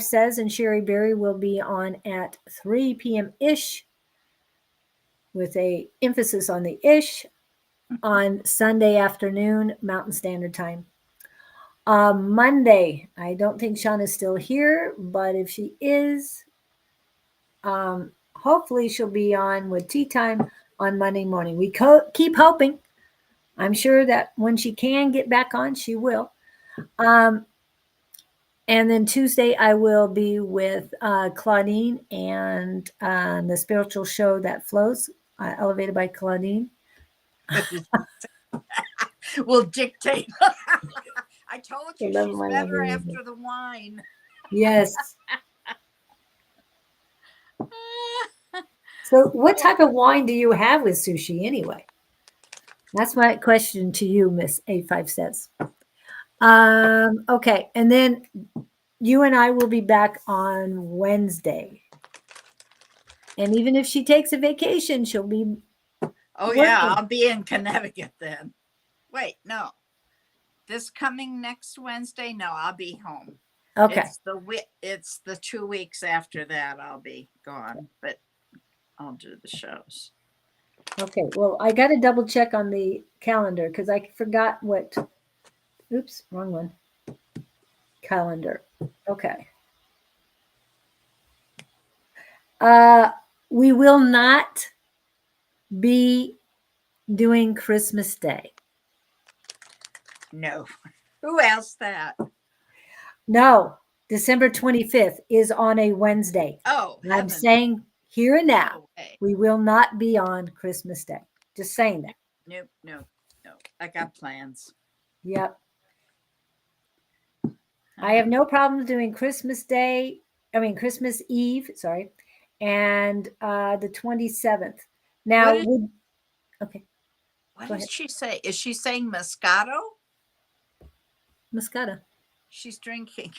says and Sherry Berry will be on at 3 p.m. ish, with a emphasis on the ish, on Sunday afternoon Mountain Standard Time. Monday, I don't think Shauna's still here, but if she is, hopefully she'll be on with Tea Time on Monday morning. We keep hoping. I'm sure that when she can get back on, she will. And then Tuesday, I will be with Claudine and the spiritual show that flows, elevated by Claudine. Will dictate. I told you The love she's of my better life. after the wine. Yes. So, what type of wine do you have with sushi anyway? That's my question to you, Miss A5 says. Okay, and then you and I will be back on Wednesday. And even if she takes a vacation, she'll be Oh, working. yeah, I'll be in Connecticut then. Wait, no. This coming next Wednesday? No, I'll be home. Okay. It's the 2 weeks after that I'll be gone, but I'll do the shows. Okay. Well, I got to double check on the calendar because I forgot what. Oops, wrong one. Calendar. Okay. We will not be doing Christmas Day. No. Who asked that? No, December 25th is on a Wednesday. Oh, I'm heaven. saying here and now, No way. we will not be on Christmas Day. Just saying that. Nope, nope, nope. I got plans. Yep. I have no problems doing Christmas Eve, sorry, and the 27th. Now, What is, okay, what go did ahead. she say? Is she saying Moscato? Moscato. She's drinking.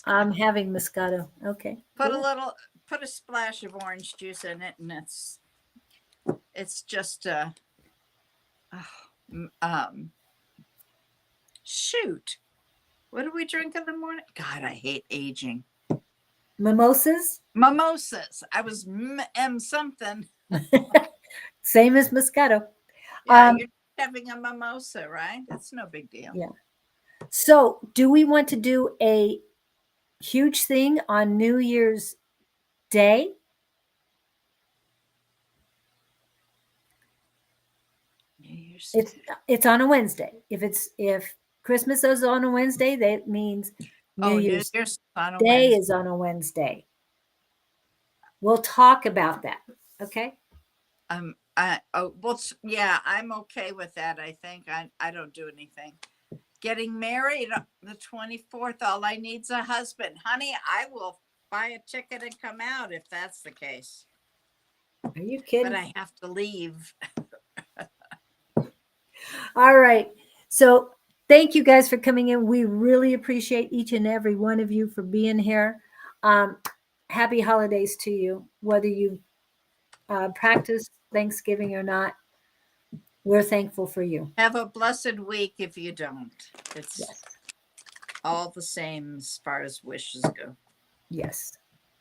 I'm having Moscato. Okay. Put Cool. put a splash of orange juice in it, and it's just shoot. What do we drink in the morning? God, I hate aging. Mimosas. Mimosas. I was something. Same as Moscato. Yeah, you're having a mimosa, right? That's no big deal. Yeah. So, do we want to do a huge thing on New Year's Day? New Year's It's Day. it's on a Wednesday. If Christmas is on a Wednesday, that means New New Year's Year's on a Day Wednesday. is on a Wednesday. We'll talk about that. Okay. Yeah, I'm okay with that. I think I don't do anything. Getting married the 24th. All I need's a husband, honey. I will buy a ticket and come out if that's the case. Are you kidding? But I have to leave. All right. So thank you guys for coming in. We really appreciate each and every one of you for being here. Happy holidays to you, whether you practice Thanksgiving or not. We're thankful for you. Have a blessed week if you don't. It's Yes. all the same as far as wishes go. Yes.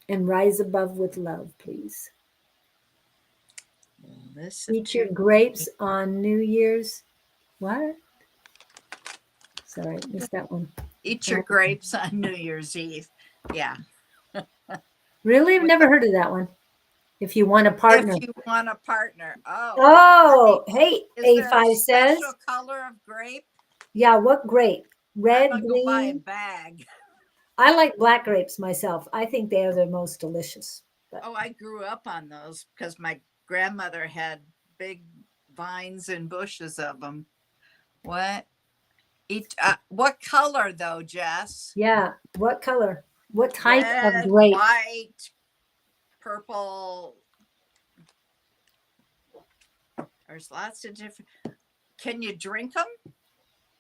And rise above with love, please. Eat your grapes on New Year's. What? Sorry, missed that one. Eat your grapes on New Year's Eve. Yeah. Really? I've never heard of that one. If you want a partner. If you want a partner. Oh, hey, is there A5 a says. special color of grape? Yeah, what grape? Red, I'm gonna go buy a green. bag. I like black grapes myself. I think they are the most delicious. But Oh, I grew up on those because my grandmother had big vines and bushes of them. What? What color though, Jess? yeah, what color? What type of Red, grape? white, purple. There's lots of different. Can you drink them?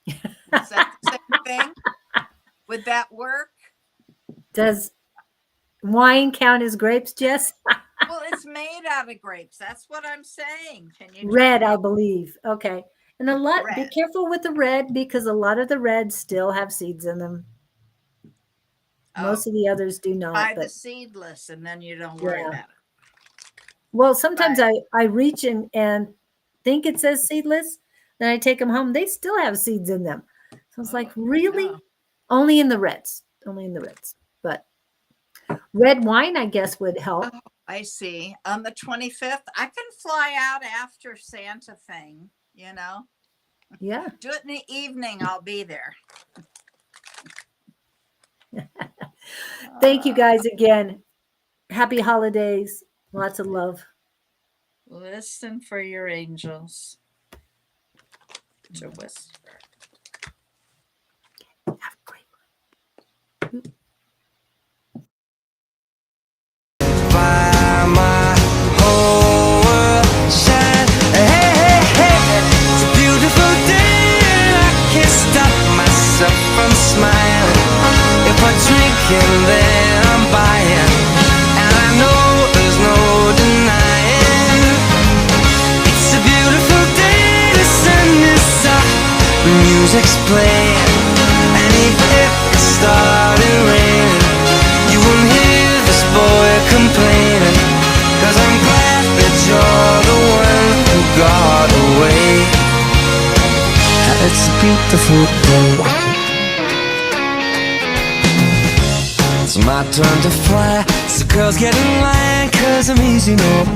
Is that the same thing? Would that work? Does wine count as grapes, Jess? Well, it's made out of grapes. That's what I'm saying. Can you Red, drink I them? believe. Okay. And a lot, be Red. careful with the red because a lot of the reds still have seeds in them. Most of the others do not. Buy But the seedless and then you don't worry about it. well, sometimes I reach and think it says seedless. Then I take them home. They still have seeds in them. So it's like, really? No. Only in the reds. Only in the reds. But red wine, I guess, would help. Oh, I see. On the 25th, I can fly out after Santa thing, you know? Yeah. Do it in the evening. I'll be there. Thank you guys again. Happy holidays. Lots of love. Listen for your angels to whisper. Have a great one. My whole world shine. Hey, hey, hey, it's a beautiful day and I can't stop myself from smiling. If I'm drinking, then I'm buying, and I know there's no denying. It's a beautiful day, the sun is up, the music's playing, and even if it started raining, you won't hear this boy complaining, 'cause I'm glad that you're the one who got away. It's a beautiful day. It's my turn to fly, so girls get in line, 'cause I'm easy, no play.